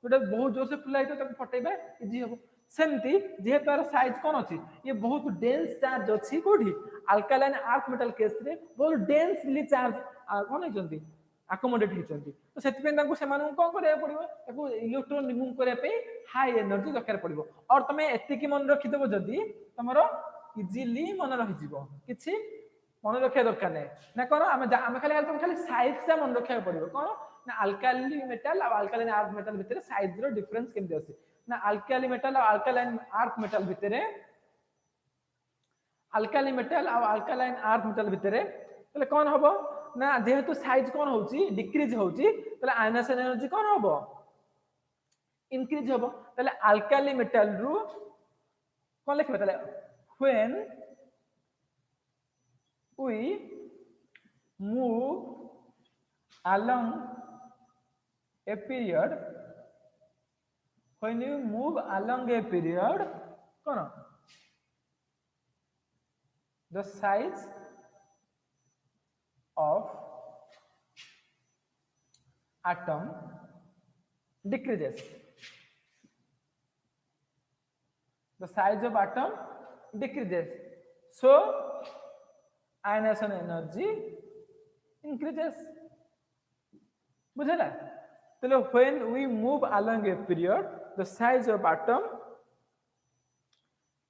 जोटा बहुत जोर से फुला हेथिबो ताकू फटेबा इजी हबो सेमती जे तार साइज कोन अछि ये बहुत डेंस चार्ज अछि कोठी अल्कालाइन अर्थ मेटल केस रे बहुत डेंसली चार्ज कोन हेचंती अकोमोडेट हेचंती तो सेति पे ताकू सेमानु कोन करिया पड़िबो ताकू इलेक्ट्रॉन रिमूव करिया पे हाई एनर्जी दरकार पड़िबो और तमे एतिकी मन रखि देबो जदी तमरो इजीली मन रहि जिवो किछि मन रखिया दरकार नै ना कोन आमे खाली साइज से मन रखिया पड़िबो कोन ना अल्काली मेटल और अल्कालाइन अर्थ मेटल भितर साइज रो डिफरेंस केमति अछि ना अल्काली मेटल और अल्कालाइन अर्थ मेटल भितर अल्काली मेटल और अल्कालाइन अर्थ मेटल भितर तले कोन हबो ना जेहेतु साइज कोन होउची डिक्रीज होउची तले आयनाइजेशन एनर्जी कोन हबो इंक्रीज हबो तले अल्काली मेटल रु कोन लिखबे तले when we move along a period when you move along a period cone the size of atom decreases the size of atom decreases so ionization energy increases बुझला तो when we move along a period the size of atom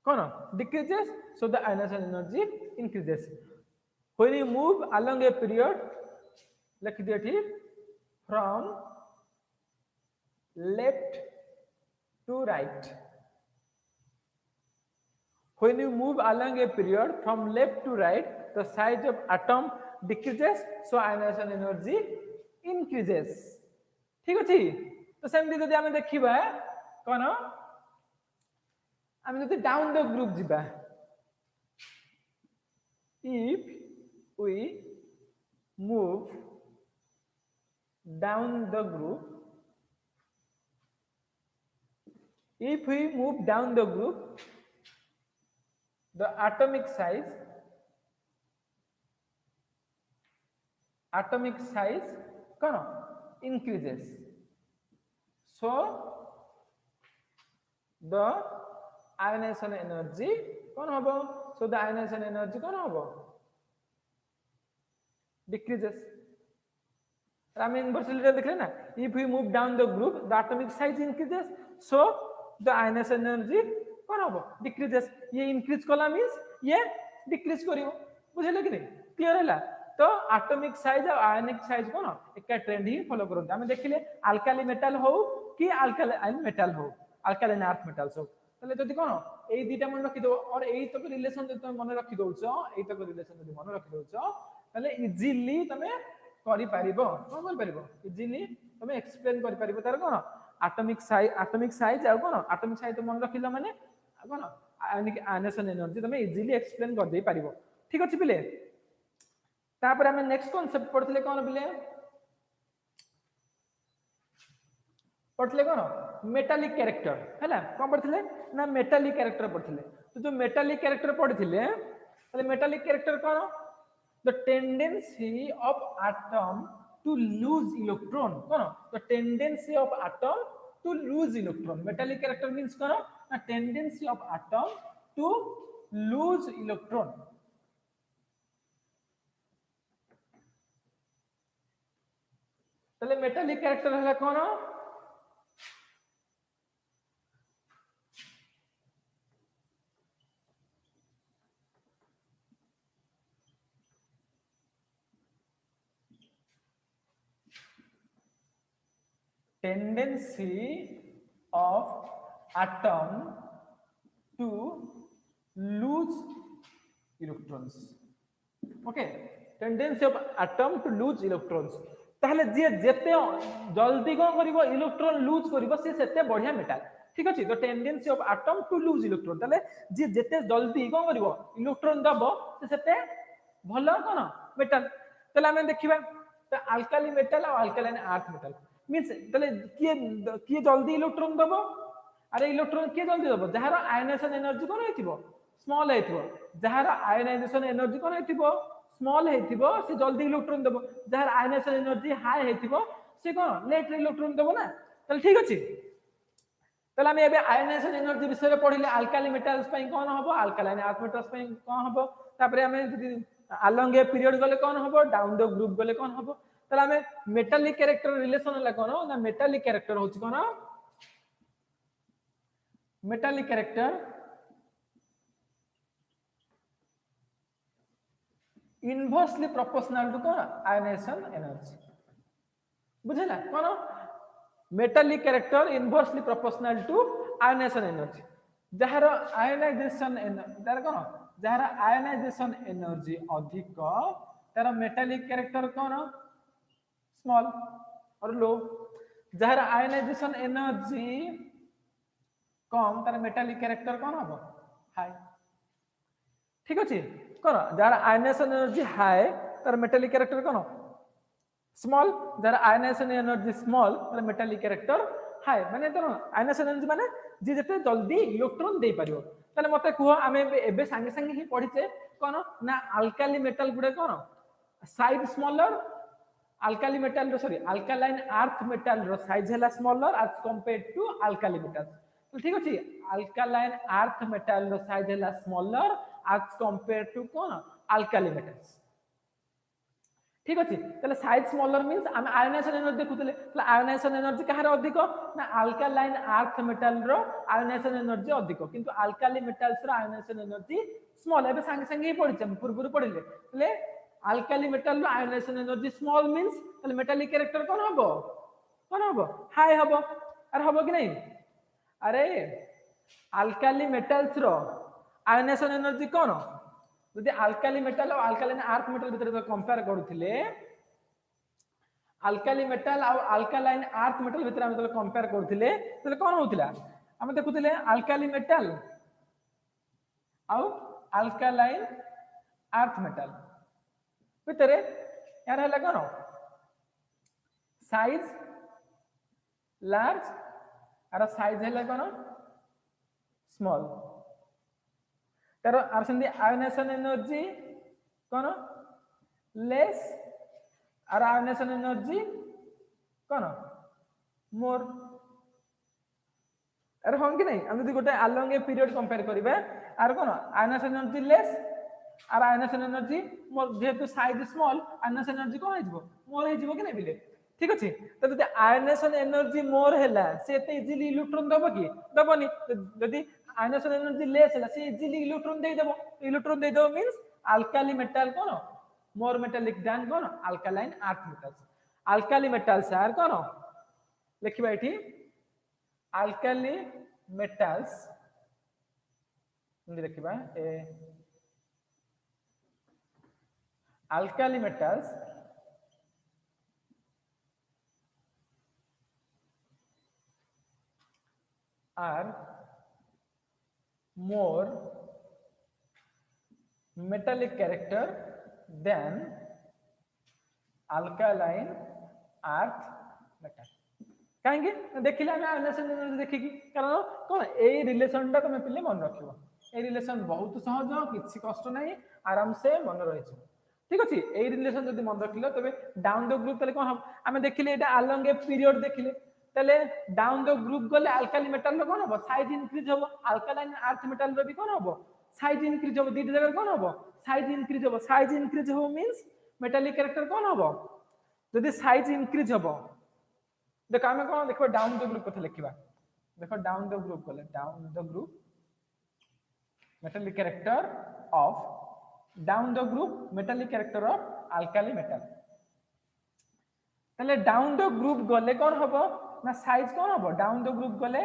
cone decreases so the ionization energy increases when you move along a period लिख दिया ठीक from left to right when you move along a period from left to right the size of atom decreases so ionization energy increases ठीक अछि तो सेमती जदि हमें देखिबा कोन हमें जदि डाउन द ग्रुप जिबा if we move down the group if we move down the group the atomic size cone increases so the ionization energy कोन हबो so the ionization energy कोन हबो decreases हम इन्वर्सली देखले ना if we move down the group the atomic size increases so the ionization energy कोन हबो decreases ये increase कला means ये decrease करिवो बुझले कि नहीं क्लियर हैला तो एटॉमिक साइज और आयनिक साइज कोन एका ट्रेंड ही फॉलो करते हम देखिले अल्काली मेटल हो कि अल्कालाइन मेटल हो अल्कालाइन अर्थ मेटल्स हो तले जदि कोन एई दुटा मन रखि दो और एई तक रिलेशन जदि तुम मन रखि दोछो एई तक रिलेशन जदि मन रखि दोछो तले इजीली तमे करि पारिबो कोन कर पारिबो इजीली तमे एक्सप्लेन करि पारिबो तार कोन एटॉमिक साइज आ कोन एटॉमिक साइज तो मन रखिला माने कोन आयनिक आयनेशन एनर्जी तमे इजीली एक्सप्लेन कर दे पारिबो ठीक अछि पिले तापर हमें नेक्स्ट कांसेप्ट पढ़थले कोन पिले पढ़थले कोन मेटालिक कैरेक्टर हैला कोन पढ़थले ना मेटालिक कैरेक्टर पढ़थले तो जो मेटालिक कैरेक्टर पढ़थले तले मेटालिक कैरेक्टर कोन the tendency of atom to lose electron कोन the tendency of atom to lose electron metallic character means कोन ना tendency of atom to lose electron. ताले मेटालिक कैरेक्टर है कौन? tendency of atom to lose electrons। Okay, tendency of atom to lose electrons. ताहले जे जेते जल्दी कोन करिवो electron lose करिवो से सेते बढ़िया मेटल। ठीक अछि, तो tendency of atom to lose electron ताले जे जेते जल्दी कोन करिवो इलेक्ट्रॉन दबो से सेते भलो कोन मेटल। ताले हमें देखिबा तो अल्काली मेटल और अल्कालाइन अर्थ मेटल मींस ताले किए जल्दी इलेक्ट्रॉन दबो। अरे इलेक्ट्रॉन किए जल्दी दबो जहार आयनाइजेशन एनर्जी कोन हेतिबो स्मॉल हेतिबो। जहार आयनाइजेशन एनर्जी कोन हेतिबो स्मॉल हेतिबो से जल्दी इलेक्ट्रॉन दबो। जहार आयनाइजेशन एनर्जी हाई हेतिबो से कोन लेट इलेक्ट्रॉन दबो ना। ताले ठीक अछि, ताले हम एबे आयनाइजेशन एनर्जी विषय पढिले अल्काली मेटल्स पई कोन हबो अल्कालाइन अर्थ मेटल्स पई कोन हबो। तापरे हमें जदी अलोंग ए पीरियड गले कोन हबो डाउन द ग्रुप गले कोन हबो। ताले हमें मेटालिक कैरेक्टर रिलेशन हला कोन ना मेटालिक कैरेक्टर होछि कोन metallic character inversely proportional to कोन आयनाइजेशन एनर्जी। बुझला कोन metallic character inversely proportional to ionization energy. जहार आयनाइजेशन एनर्जी तार कोन जहार आयनाइजेशन एनर्जी अधिक तार मेटालिक कैरेक्टर कोन स्मॉल और लो। जहार आयनाइजेशन एनर्जी कम तार मेटालिक कैरेक्टर कोन हबो हाई। ठीक अछि कोन जहार आयनाइजेशन एनर्जी हाई तार मेटालिक कैरेक्टर कोन स्मॉल। जहार आयनाइजेशन एनर्जी स्मॉल तार मेटालिक कैरेक्टर हाई। माने तो आयनाइजेशन एनर्जी माने जे जते जल्दी इलेक्ट्रॉन दे परियो। ताले मते कुहो आमे एबे संगे संगे ही पढिचे कोन ना अल्काली मेटल गुडे कोन size smaller alkali metal sorry alkaline earth metal रो साइज हला smaller as compared to alkali metal. तो ठीक अछि अल्कालाइन अर्थ मेटल रो साइज हला स्मॉलर एज कंपेयर्ड टू कोन अल्काली मेटल्स। ठीक अछि तले साइज स्मॉलर मींस हम आयनाइजेशन एनर्जी देखुतले तले आयनाइजेशन एनर्जी कहार अधिक ना अल्कालाइन अर्थ मेटल रो आयनाइजेशन एनर्जी अधिक किंतु अल्काली मेटल्स रो आयनाइजेशन एनर्जी स्मॉल। एबे संगे संगे ही पढिचे हम पूर्व पढिले तले अल्काली मेटल रो आयनाइजेशन एनर्जी स्मॉल मींस तले मेटालिक कैरेक्टर कोन हबो हाई हबो। अरे हबो कि नहीं अरे अल्काली मेटल्स रो आयनाइजेशन एनर्जी कोन जदि अल्काली मेटल और अल्कालाइन अर्थ मेटल भीतर कंपेयर करूथिले अल्काली मेटल और अल्कालाइन अर्थ मेटल भीतर हम कंपेयर करूथिले तले कोन होतिला हम देखुथिले अल्काली मेटल और अल्कालाइन अर्थ मेटल भीतर यार हला कोन साइज लार्ज और साइज हला कोन स्मॉल। तार आरसंदी आयनाइजेशन एनर्जी कोन लेस और आयनाइजेशन एनर्जी कोन मोर। अरे हम कि नहीं हम जदि गोटे अलोंग ए पीरियड कंपेयर करिबे आर कोन आयनाइजेशन एनर्जी लेस और आयनाइजेशन एनर्जी मोर जेहेतु साइज स्मॉल आयनाइजेशन एनर्जी कोन हेजिबो मोर हेजिबो कि नहीं बिले। ठीक अछि तो जदि आयनाइजेशन एनर्जी मोर हैला से एते इजीली इलेक्ट्रॉन दबो कि दबोनी। जदि आयनाइजेशन एनर्जी लेस हैला से इजीली इलेक्ट्रॉन दे देबो मींस अल्काली मेटल कोन मोर मेटालिक देन कोन alkaline earth metals. Alkali metals आर कोन लिखिबा एठी अल्काली मेटल्स लिखिबा ए alkali metals are more metallic character than alkaline earth metal। कहेंगे देखिले हम आयनाइजेशन एनर्जी देखिकी कारण कोन ए रिलेशनटा तुम पिले मन रखिबो। ए रिलेशन बहुत सहज किछि कष्ट नाही आराम से मन रहिछ। ठीक अछि ए रिलेशन जदि मन रखिलो तबे डाउन द ग्रुप तले कोन हम देखिले एटा अलोंग ए पीरियड देखिले তাহলে ডাউন দ গ্রুপ গলে আলকালি মেটাল কোন হবো সাইজ ইনক্রিজ হবো আলকালাইন আর্থ মেটাল বি কোন হবো সাইজ ইনক্রিজ হবো দুইটা জায়গায় কোন হবো সাইজ ইনক্রিজ হবো মিন্স মেটালিক ক্যারেক্টার কোন হবো যদি সাইজ ইনক্রিজ হবো দেখো আমি কোন দেখো ডাউন দ গ্রুপ কথা লিখিবা দেখো ডাউন দ গ্রুপ গলে down the group metallic character of down the group metallic character of alkali metal তাহলে ডাউন দ্য গ্রুপ গলে কোন হবো না সাইজ কোন হবো ডাউন দ্য গ্রুপ গলে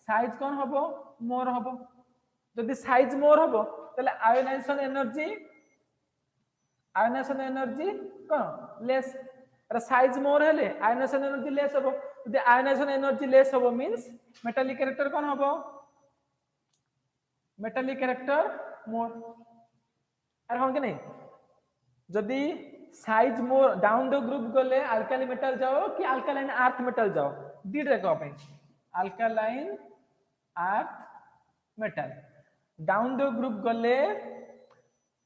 সাইজ কোন হবো মোর হবো যদি সাইজ মোর হবো তাহলে আয়োনাইজেশন এনার্জি কোন লেস আর সাইজ মোর হলে আয়োনাইজেশন এনার্জি লেস হবো যদি আয়োনাইজেশন এনার্জি লেস হবো মিন্স মেটালিক ক্যারেক্টার কোন হবো মেটালিক ক্যারেক্টার মোর আর হন কি নাই যদি size more down the group গলে আলকালি মেটাল যাও কি আলকালাইন আর্থ মেটাল যাও দুইটা কো পাই alkaline earth metal down the group গলে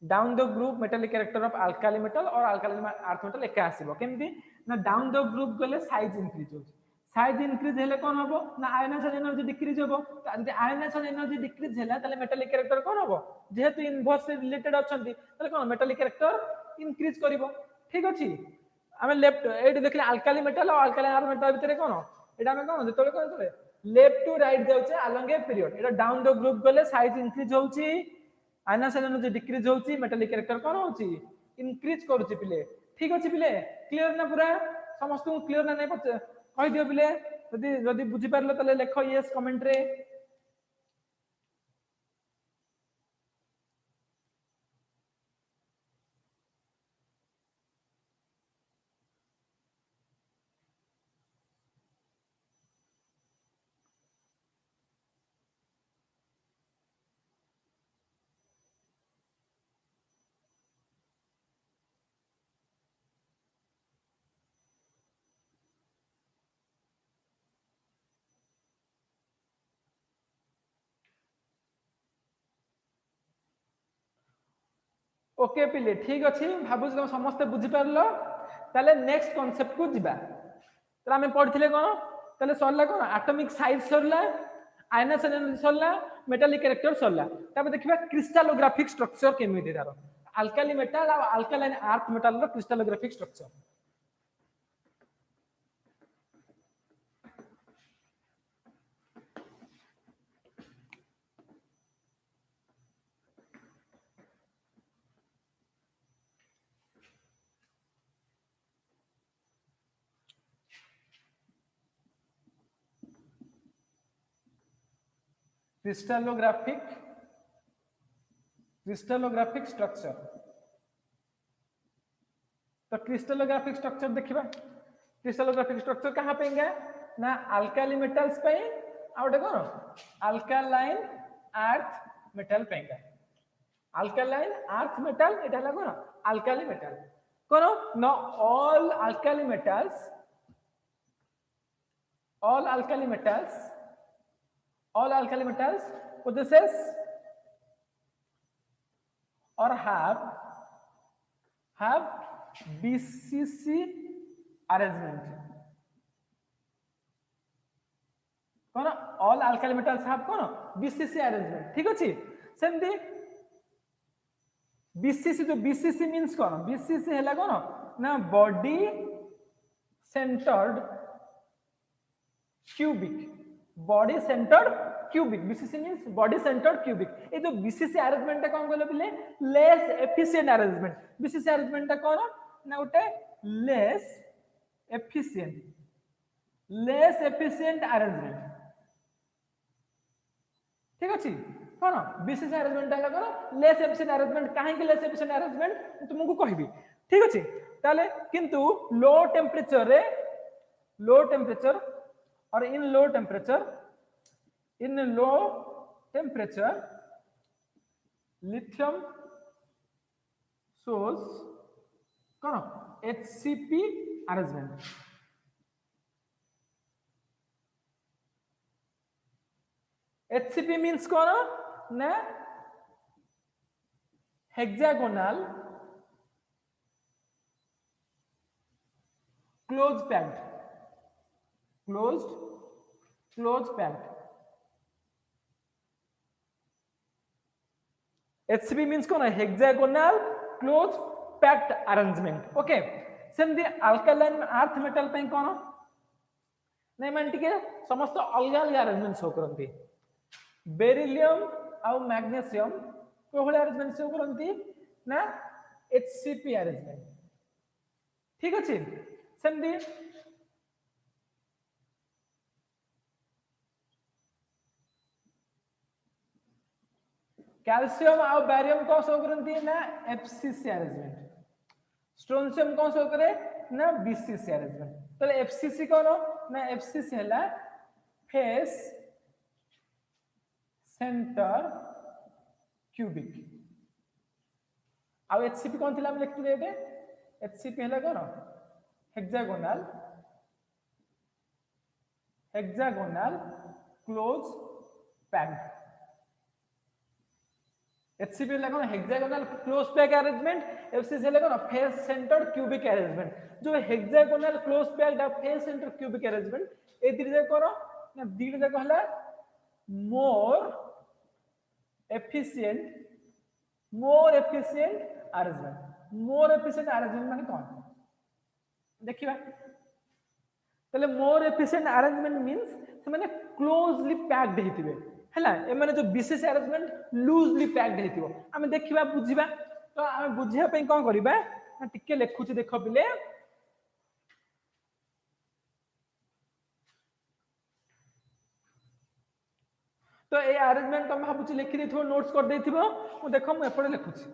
down the group metallic character of alkali metal और আলকালাইন আর্থ মেটাল একা আসিবো কেমতি না ডাউন দ গ্রুপ গলে সাইজ ইনক্রিজ হচ্ছে সাইজ ইনক্রিজ হলে কোন হবো না আয়োনাইজেশন এনার্জি ডিক্রিজ হবো যদি আয়োনাইজেশন এনার্জি ডিক্রিজ হলে তাহলে মেটালিক ক্যারেক্টার কোন হবো যেহেতু ইনভার্সলি রিলেটেড অছন্তি তাহলে কোন মেটালিক ক্যারেক্টার ইনক্রিজ করিবো ঠিক আছে আমি লেফট এইটা দেখলে আলকালি মেটাল আর আলকালাইন আর্থ মেটাল ভিতরে কোন এটা আমি কোন যেতলে কোন যেতলে লেফট টু রাইট যাচ্ছে along a period এটা ডাউন দ গ্রুপ গলে সাইজ ইনক্রিজ হଉଛି আয়োনাইজেশন এনার্জি ডিক্রিজ হଉଛି মেটালিক ক্যারেক্টার কোন হଉଛି ইনক্রিজ କରୁଛି পিলে ঠিক আছে পিলে ক্লিয়ার না পুরা সমস্ত ক্লিয়ার না নাই কই দিও পিলে যদি বুঝি পারলো তাহলে লেখো ইয়েস কমেন্ট রে ओके पिले ठीक अच्छे भावुँ तुम समस्ते बुझीपार ताले नेक्स्ट कॉन्सेप्ट को जीवा तो आम पढ़ी कौन ताले सरला कौन एटॉमिक साइज सरला आयनाइजेशन एनर्जी सरला मेटालिक कैरेक्टर सरला तब देखिबा क्रिस्टलोग्राफिक स्ट्रक्चर केमिति तार अल्काली मेटल और अल्कालाइन अर्थ मेटल रो क्रिस्टलोग्राफिक स्ट्रक्चर क्रिस्टलोग्राफिक स्ट्रक्चर तो क्रिस्टलोग्राफिक स्ट्रक्चर देखिबा क्रिस्टलोग्राफिक स्ट्रक्चर कहाँ पे ना अल्काली मेटल्स पे आउटे कौन अल्कालाइन अर्थ मेटल पे अल्कालाइन अर्थ मेटल एटा हला कौन अल्काली मेटल कौन know all alkali metals possesses or have BCC arrangement कौन all alkali metals have कौन BCC arrangement ठीक अच्छे सेमती BCC जो BCC means कौन BCC है कौन ना body centered cubic BCC means body centered cubic ये जो BCC arrangement कौन कहलो बिले less efficient arrangement BCC arrangement कौन ना उठे less efficient arrangement ठीक अच्छे कौन BCC arrangement कौन less efficient arrangement कहीं के less efficient arrangement तुमको कहबी ठीक अच्छे ताले किंतु लो टेम्परेचर और in low temperature lithium shows कौन HCP arrangement HCP means कौन ना hexagonal close packed closed, close packed. HCP means कौन है? hexagonal close packed arrangement. Okay सेमती अल्कालाइन अर्थ मेटल पे कौन नहीं मान टिके समस्त अलग अलग अरेंजमेंट शो करती बेरिलियम आउ मैग्नेशियम को भले अरेंजमेंट शो करती ना HCP अरेंजमेंट ठीक अछि सेमती कैल्शियम और बैरियम कौन शो करती है ना FCC अरेंजमेंट स्ट्रोंशियम कौन शो करे ना BCC अरेंजमेंट तो FCC कौन ना FCC है फेस सेंटर क्यूबिक आउ HCP कौन थिला हम लिखते थे HCP है कौन हेक्सागोनल क्लोज पैक्ड HCP है कौन hexagonal close packed arrangement FCC है कौन फेस सेंटर क्यूबिक अरेंजमेंट जो हेक्सागोनल क्लोज पैक्ड और फेस सेंटर क्यूबिक अरेंजमेंट ए तीन जगह करो ना दीड जगह हला मोर एफिशिएंट अरेंजमेंट माने कौन देखिबा तले मोर एफिशिएंट अरेंजमेंट मींस से माने क्लोजली पैक्ड हेतिबे हला ए माने जो विशेष अरेंजमेंट लूजली पैक्ड हेतिबो हम देखिबा बुझिबा तो हम बुझिया पे कोन करिबा टिके लेखुची देखो पिले तो ए अरेंजमेंट तुम भाबुची लिखि देथिबो नोट्स कर देथिबो मु देखो मु एपडे लिखुची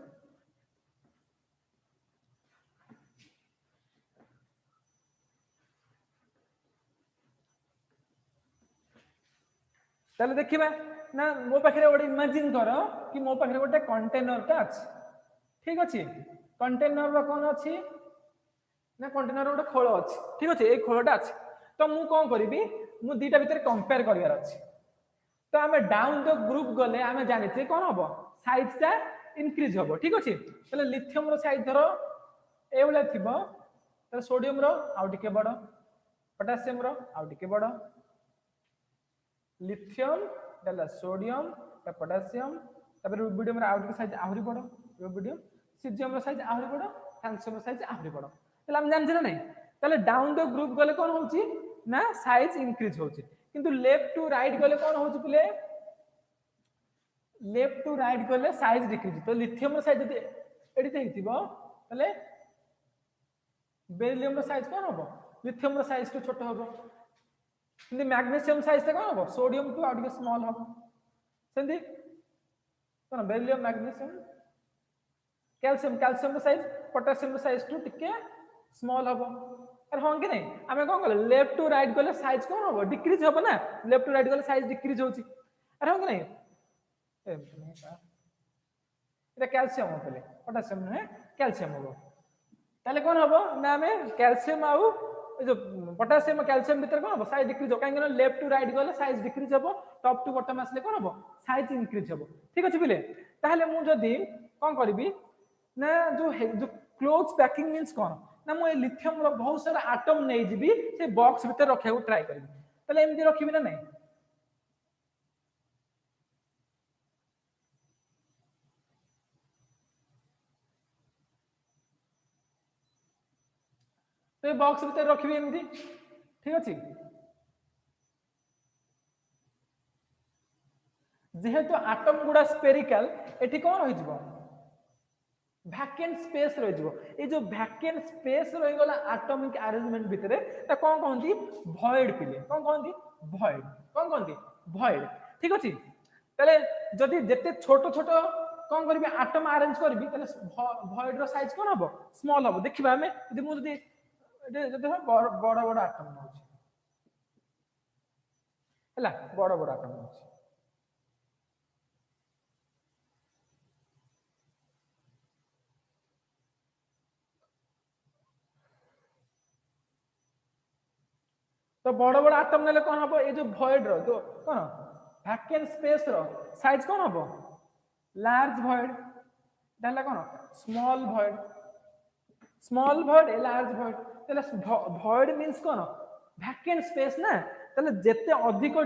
ताले देखिबा ना मो पाखरे ओडे इमेजिन करो कि मो पाखरे ओडे कंटेनर ता अछि ठीक अछि कंटेनर रो कोन अछि ना कंटेनर ओडे खोलो अछि ठीक अछि ए खोलोटा अछि तो मु कोन करबी मु दीटा भीतर कंपेयर करियार अछि तो हमें डाउन द ग्रुप गले हमें जानि छै कोन हबो साइज ता इंक्रीज हबो ठीक अछि तले लिथियम रो साइज धरो ए वाला थिबो तले सोडियम रो आउ टिके बडो पोटेशियम रो आउ टिके बडो लिथियम डला सोडियम ता पोटेशियम तबे रुबिडियम रो आउ टिके साइज आहुरी बडो रुबिडियम सीजियम रो साइज आहुरी बडो कैल्शियम रो साइज आहुरी बडो तले हम जानि छै नै तले डाउन द ग्रुप गले कोन होची ना साइज इंक्रीज होची किंतु लेफ्ट टू राइट गले कोन होची पिले लेफ्ट टू राइट गले साइज डिक्रीज तो लिथियम रो साइज जदि एडी देखिबो तले बेरिलियम रो साइज कोन होबो लिथियम रो साइज तो छोट होबो किंतु मैग्नीशियम साइज ता कोन होबो सोडियम टू आउट स्मॉल होबो सेंदी कोन बेरिलियम मैग्नीशियम कैल्शियम रो साइज पोटेशियम रो साइज टू टिके स्मॉल होबो अरे हां कि नहीं हमें कोन गले लेफ्ट टू राइट गले साइज कोन होबो डिक्रीज होबो ना लेफ्ट टू राइट गले साइज डिक्रीज होची अरे हां कि नहीं এটা ক্যালসিয়াম হবে পটাশিয়াম নহে ক্যালসিয়াম হবে তাহলে কোন হবে না আমি ক্যালসিয়াম আউ এই যে পটাশিয়াম আর ক্যালসিয়াম ভিতর কোন হবে সাইজ ডিক্রিজ হবে কারণ লেফট টু রাইট গলে সাইজ ডিক্রিজ হবে টপ টু বটম আসলে কোন হবে সাইজ ইনক্রিজ হবে ঠিক আছে বিলে তাহলে মু যদি কোন করিবি না जो ক্লোজ প্যাকিং মিন্স কোন না মু এই লিথিয়ম র বহুত সারা আটম নেই দিবি সে বক্স ভিতর রাখিବାକୁ ট্রাই করিবি তাহলে এমনি রাখিবি না নাই तो बॉक्स भीतर रखिबी एमती ठीक अछि जेहेतु आटम गुडा स्पेरिकल एठी कोन होई जिवो वैकेंट स्पेस रहि जिवो ए जो वैकेंट स्पेस रहि गला एटॉमिक अरेंजमेंट भितरे त कोन कहंती वॉइड पिले कोन कहंती वॉइड ठीक अछि तले जदी जते छोटो छोटो कोन करबी एटम अरेंज करबी तले वॉइड रो साइज कोन हबो स्मॉल हबो देखिबा हमें जदी मु जदी देखो बड़ा बड़ा आटम होची हला बड़ा बड़ा आटम होची तो बड़ा बड़ा आटम नेले कोन हबो ए जो वॉइड रो जो कोन वैकेंट स्पेस रो साइज कोन हबो लार्ज वॉइड डाला कोन स्मॉल वॉइड ए लार्ज वॉइड तले वॉइड मींस कोन भैकेंट स्पेस ना ताले जेते अधिक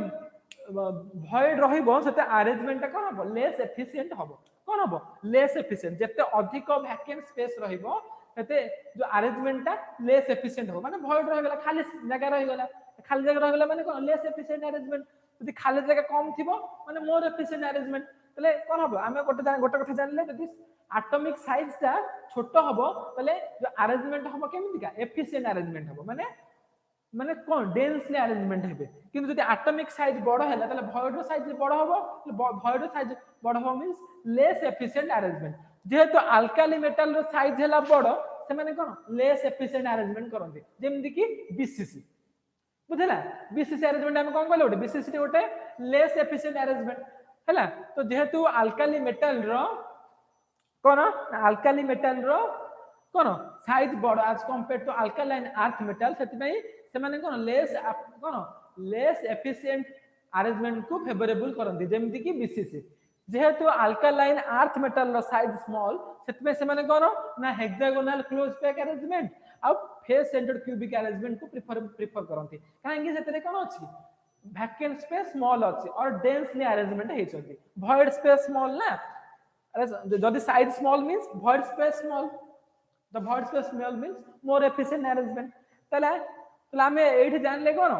भॉइड रहिबो सेते अरेंजमेंट कोन हबो लेस एफिशिएंट हबो कोन हबो लेस एफिशिएंट जेते अधिक भैकेंट स्पेस रहिबो सेते जो अरेंजमेंट ता लेस एफिशिएंट हो माने भॉइड रहि गेला खाली जगह रहि गेला खाली जगह रहि गेला माने कोन लेस एफिशिएंट अरेंजमेंट यदि खाली जगह कम थिबो माने मोर एफिशिएंट अरेंजमेंट तले कोन हबो आमे गोटे कथा जानले यदि एटॉमिक साइज ता छोटो हबो तले जो अरेंजमेंट हबो केमितिका एफिशिएंट अरेंजमेंट हबो माने माने कोन डेंसली अरेंजमेंट हेबे किंतु जदि एटॉमिक साइज बड़ हैला तले भॉइड रो साइज बड़ हबो भॉइड रो साइज बड़ हबो मींस लेस एफिशिएंट अरेंजमेंट जेहेतु अल्काली मेटल रो साइज हैला बड़ से माने कोन लेस एफिशिएंट अरेंजमेंट करंती जेमि कि बीसीसी बुझला बीसीसी अरेंजमेंट हम कोन कहले ओटे बीसीसी ओटे लेस एफिशिएंट अरेंजमेंट हैला तो जेहेतु अल्काली मेटल रो कोन अल्काली मेटल रो कोन साइज बड़ as compared to alkaline earth metal सेति पई से माने कोन लेस एफिशिएंट अरेंजमेंट को फेवरेबल करंती जेमि कि बीसीसी जेहेतु अल्कालाइन अर्थ मेटल रो साइज स्मॉल सेति पई से माने कोन ना हेक्सागोनल क्लोज पैक अरेंजमेंट आ फेस सेंटर्ड क्यूबिक अरेंजमेंट को प्रिफर करंती काहेकि सेतरे कोन अछि वैकेंट स्पेस स्मॉल अछि और डेंसली अरेंजमेंट हे छथि void space small ना अरे जदि size small means void space small the void space small means more efficient arrangement तले तले हमें एठी जान ले कोन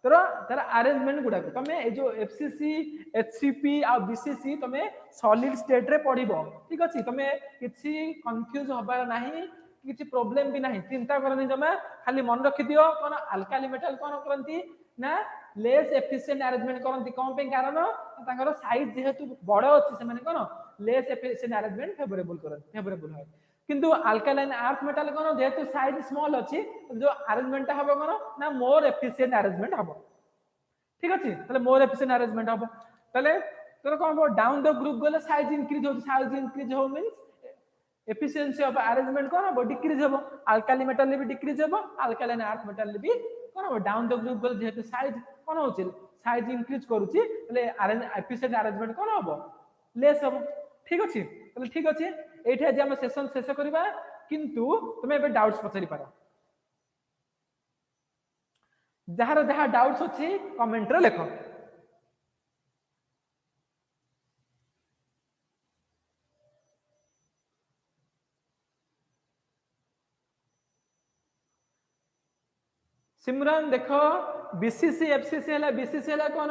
तर अरेंजमेंट गुडा तमे ए जो एफसीसी एचसीपी आ बीसीसी तमे सॉलिड स्टेट रे पढिबो ठीक अछि तमे किछि कंफ्यूज होबार नाही किछि प्रॉब्लम भी नाही चिंता करनी जमा खाली मन रखि दियो कोन अल्काली मेटल कोन करंती ना लेस एफिशिएंट अरेंजमेंट करंती कोन पे कारण तांगर साइज जेहेतु बड़ अछि से माने कोन लेस एफिशिएंट अरेंजमेंट फेवरेबल है किंतु अल्कालाइन अर्थ मेटल कोन जेहेतु साइज स्मॉल अछि जो अरेंजमेंट हबो कोन ना मोर एफिशिएंट अरेंजमेंट हबो ठीक अछि तले मोर एफिशिएंट अरेंजमेंट हबो तले तोर कोन हबो डाउन द ग्रुप गले साइज इंक्रीज हो मींस efficiency of arrangement कोन हबो डिक्रीज हबो अल्काली मेटल ले भी डिक्रीज हबो अल्कालाइन अर्थ मेटल ले भी कोन हबो डाउन द ग्रुप गले जेहेतु साइज कोन होछि साइज इंक्रीज करूछि तले एफिशिएंट अरेंजमेंट कोन हबो लेस हबो ठीक अछि तले ठीक अछि एठी आज हम सेशन शेष करबा किंतु तुमे बे डाउट्स पछारी पारा जहार जहां डाउट्स अछि कमेंट रे लेखो सिमरन देखो बीसीसी एफसीसी हला कोन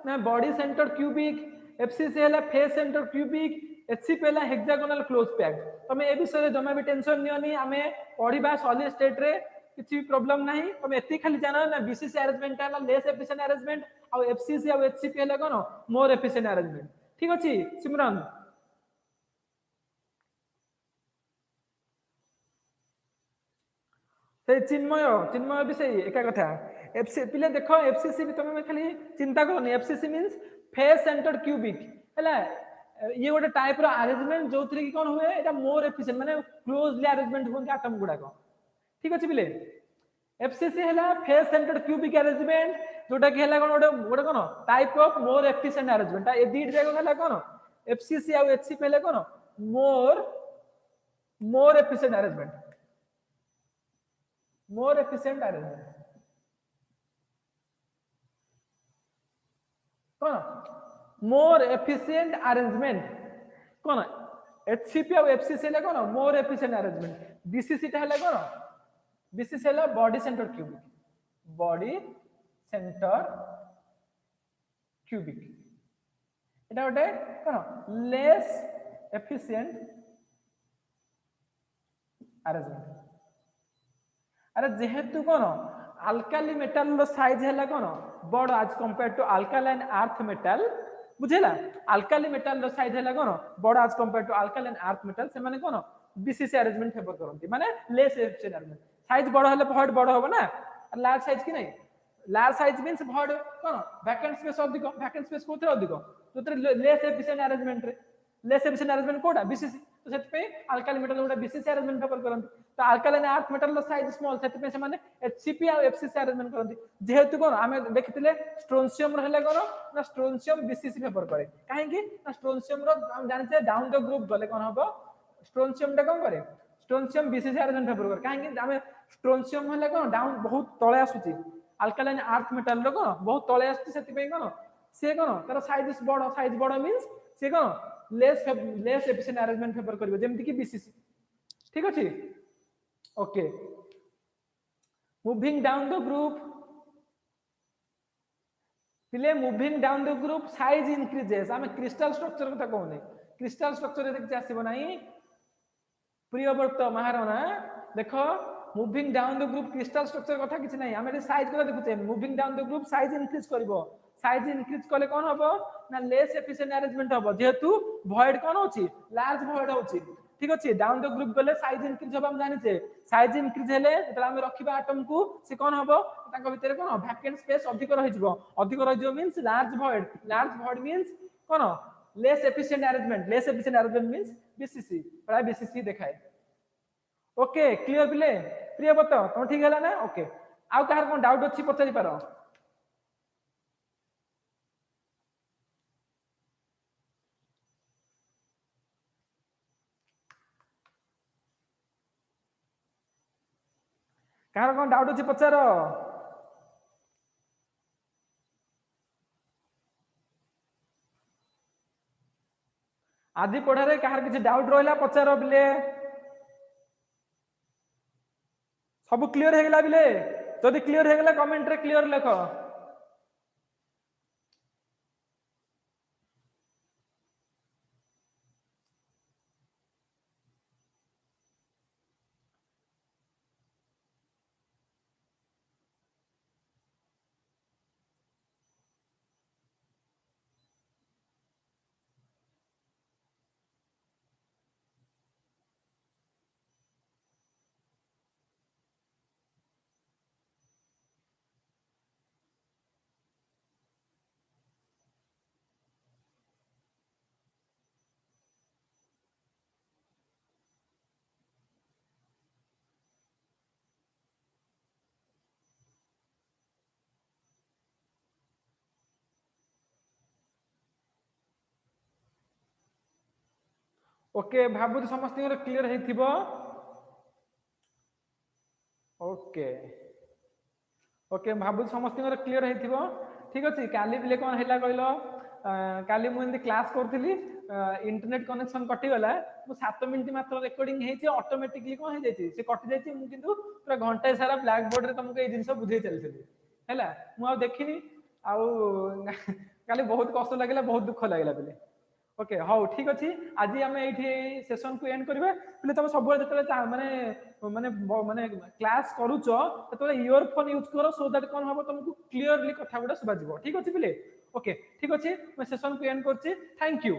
ना बॉडी सेंटर क्यूबिक एफसीसी हला फेस सेंटर क्यूबिक एचसीपी हला हेक्सागोनल क्लोज पैक तमे ए विषय जमा भी टेंशन नियोनी हमें पढिबा सॉलिड स्टेट रे किछि प्रॉब्लम नाही तमे एती खाली जाना ना बीसीसी अरेंजमेंट हला लेस एफिशिएंट अरेंजमेंट आ एफसीसी आ एचसीपी हला कोन मोर एफिशिएंट अरेंजमेंट ठीक अछि सिमरन से चिन्मय भी सही एका कथा एफसी पिले देखो एफसीसी भी तुम खाली चिंता करनी FCC means face centred cubic हैला ये गोटे टाइप रो अरेंजमेंट जोथरे की कोन हुए एटा मोर एफिशिएंट माने क्लोजली अरेंजमेंट होन एटम गुडा को ठीक अछि पिले एफसीसी हैला फेस सेंटर्ड क्यूबिक अरेंजमेंट जोटा की हैला कोन गोटे कोन type of more efficient arrangement ए दीड जाको हैला कोन एफसीसी आ एचसी पहले कोन more efficient arrangement more efficient arrangement कौन more efficient arrangement कौन HCP और FCC ले कौन more efficient arrangement BCC टा ले कौन BCC ले body center cubic एटा ओटे कौन less efficient arrangement अरे जेहेतु कोन अल्काली मेटल रो साइज हैला कोन बड़ आज compare to alkaline earth metal बुझेला अल्काली मेटल रो साइज हैला कोन बड़ आज compare to alkaline earth metal से माने कोन बीसीसी अरेंजमेंट फेवर करंती माने लेस एफिशिएंट अरेंजमेंट साइज बड़ हले भॉइड बड़ होबो ना लार्ज साइज कि नहीं लार्ज साइज मींस भॉइड कोन वैकेंट स्पेस अधिक वैकेंट स्पेस कोथरे अधिक तोतरे लेस एफिशिएंट अरेंजमेंट रे लेस एफिशिएंट अरेंजमेंट कोडा बीसीसी तो सेत पे अल्काली मेटल गोटा बीसीसी अरेंजमेंट फेवर करंती तो अल्कालाइन अर्थ मेटल रो साइज स्मॉल सेत पे से माने एचसीपी और एफसीसी अरेंजमेंट करंती जेहेतु कोन हमें देखितिले स्ट्रोंशियम रहले कोन ना स्ट्रोंशियम बीसीसी फेवर करे काहे कि ना स्ट्रोंशियम रो हम जानि छे डाउन द ग्रुप गले कोन हबो स्ट्रोंशियम टा कोन करे स्ट्रोंशियम बीसीसी अरेंजमेंट फेवर करे काहे कि हमें स्ट्रोंशियम हले कोन डाउन बहुत तळे आसुची अल्कालाइन अर्थ मेटाल रो कोन बहुत तळे आछी सेति पे कोन से कोन तार साइज बड़ मींस से कोन लेस एफिशिएंट अरेंजमेंट फेवर करबो जेमति कि बीसीसी ठीक अछि okay moving down the group पिले moving down the group size increases आमे क्रिस्टल स्ट्रक्चर कथा कहने क्रिस्टल स्ट्रक्चर देखि आसीबो नाही प्रियव्रत महाराणा देखो moving down the group crystal structure कथा किछि नाही आमे साइज करा देखुचे moving down the group size increase करबो साइज इंक्रीज कले कोन हबो ना लेस एफिशिएंट अरेंजमेंट हबो जेहेतु वॉइड कोन होची लार्ज वॉइड होची ठीक अछि डाउन द ग्रुप गले साइज इंक्रीज हबो हम जानिचे साइज इंक्रीज हेले जेतला हम रखिबा एटम को से कोन हबो ताको भितरे कोन वैकेंट स्पेस अधिक रहिजो मींस लार्ज वॉइड मींस कोन less efficient arrangement means BCC प्राय बीसीसी देखाए ओके क्लियर बिले प्रियव्रत तुम ठीक है ना ओके आउ कहार कोन डाउट अछि पचारि पारो कहार कोन डाउट अछि पचारो आदि पढ़ारे कहार किछि डाउट रहला पचारो बिले सब क्लियर हेगला बिले जदि क्लियर हेगला कमेंट रे क्लियर लेखो ओके भाबु समस्त क्लियर हेथिबो ओके ओके भाबु समस्त क्लियर हेथिबो ठीक अछि काली बिले कोन हैला कहलो काली मु एंदी क्लास करथिली इंटरनेट कनेक्शन कटि गला मु 7 मिनिट मात्र रिकॉर्डिंग हेछि ऑटोमेटिकली कोन हे जायछि से कटि जायछि मु किंतु पूरा घंटा सारा ब्लैक बोर्ड रे तुमको ए जिंस बुझे चलथिली हैला मु आ देखिनी आउ काली बहुत कष्ट लागिला बहुत दुख लागिला बिले ओके हाउ ठीक अछि आज हम एठी सेशन को एंड करबे पले तुम सब जतले माने माने माने क्लास करूचो ततले इयरफोन यूज करो सो दैट कोन हबो तुमको क्लियरली कथा गुडा सुबा जिवो ठीक अछि बिले ओके ठीक अछि मैं सेशन को एंड करछि थैंक यू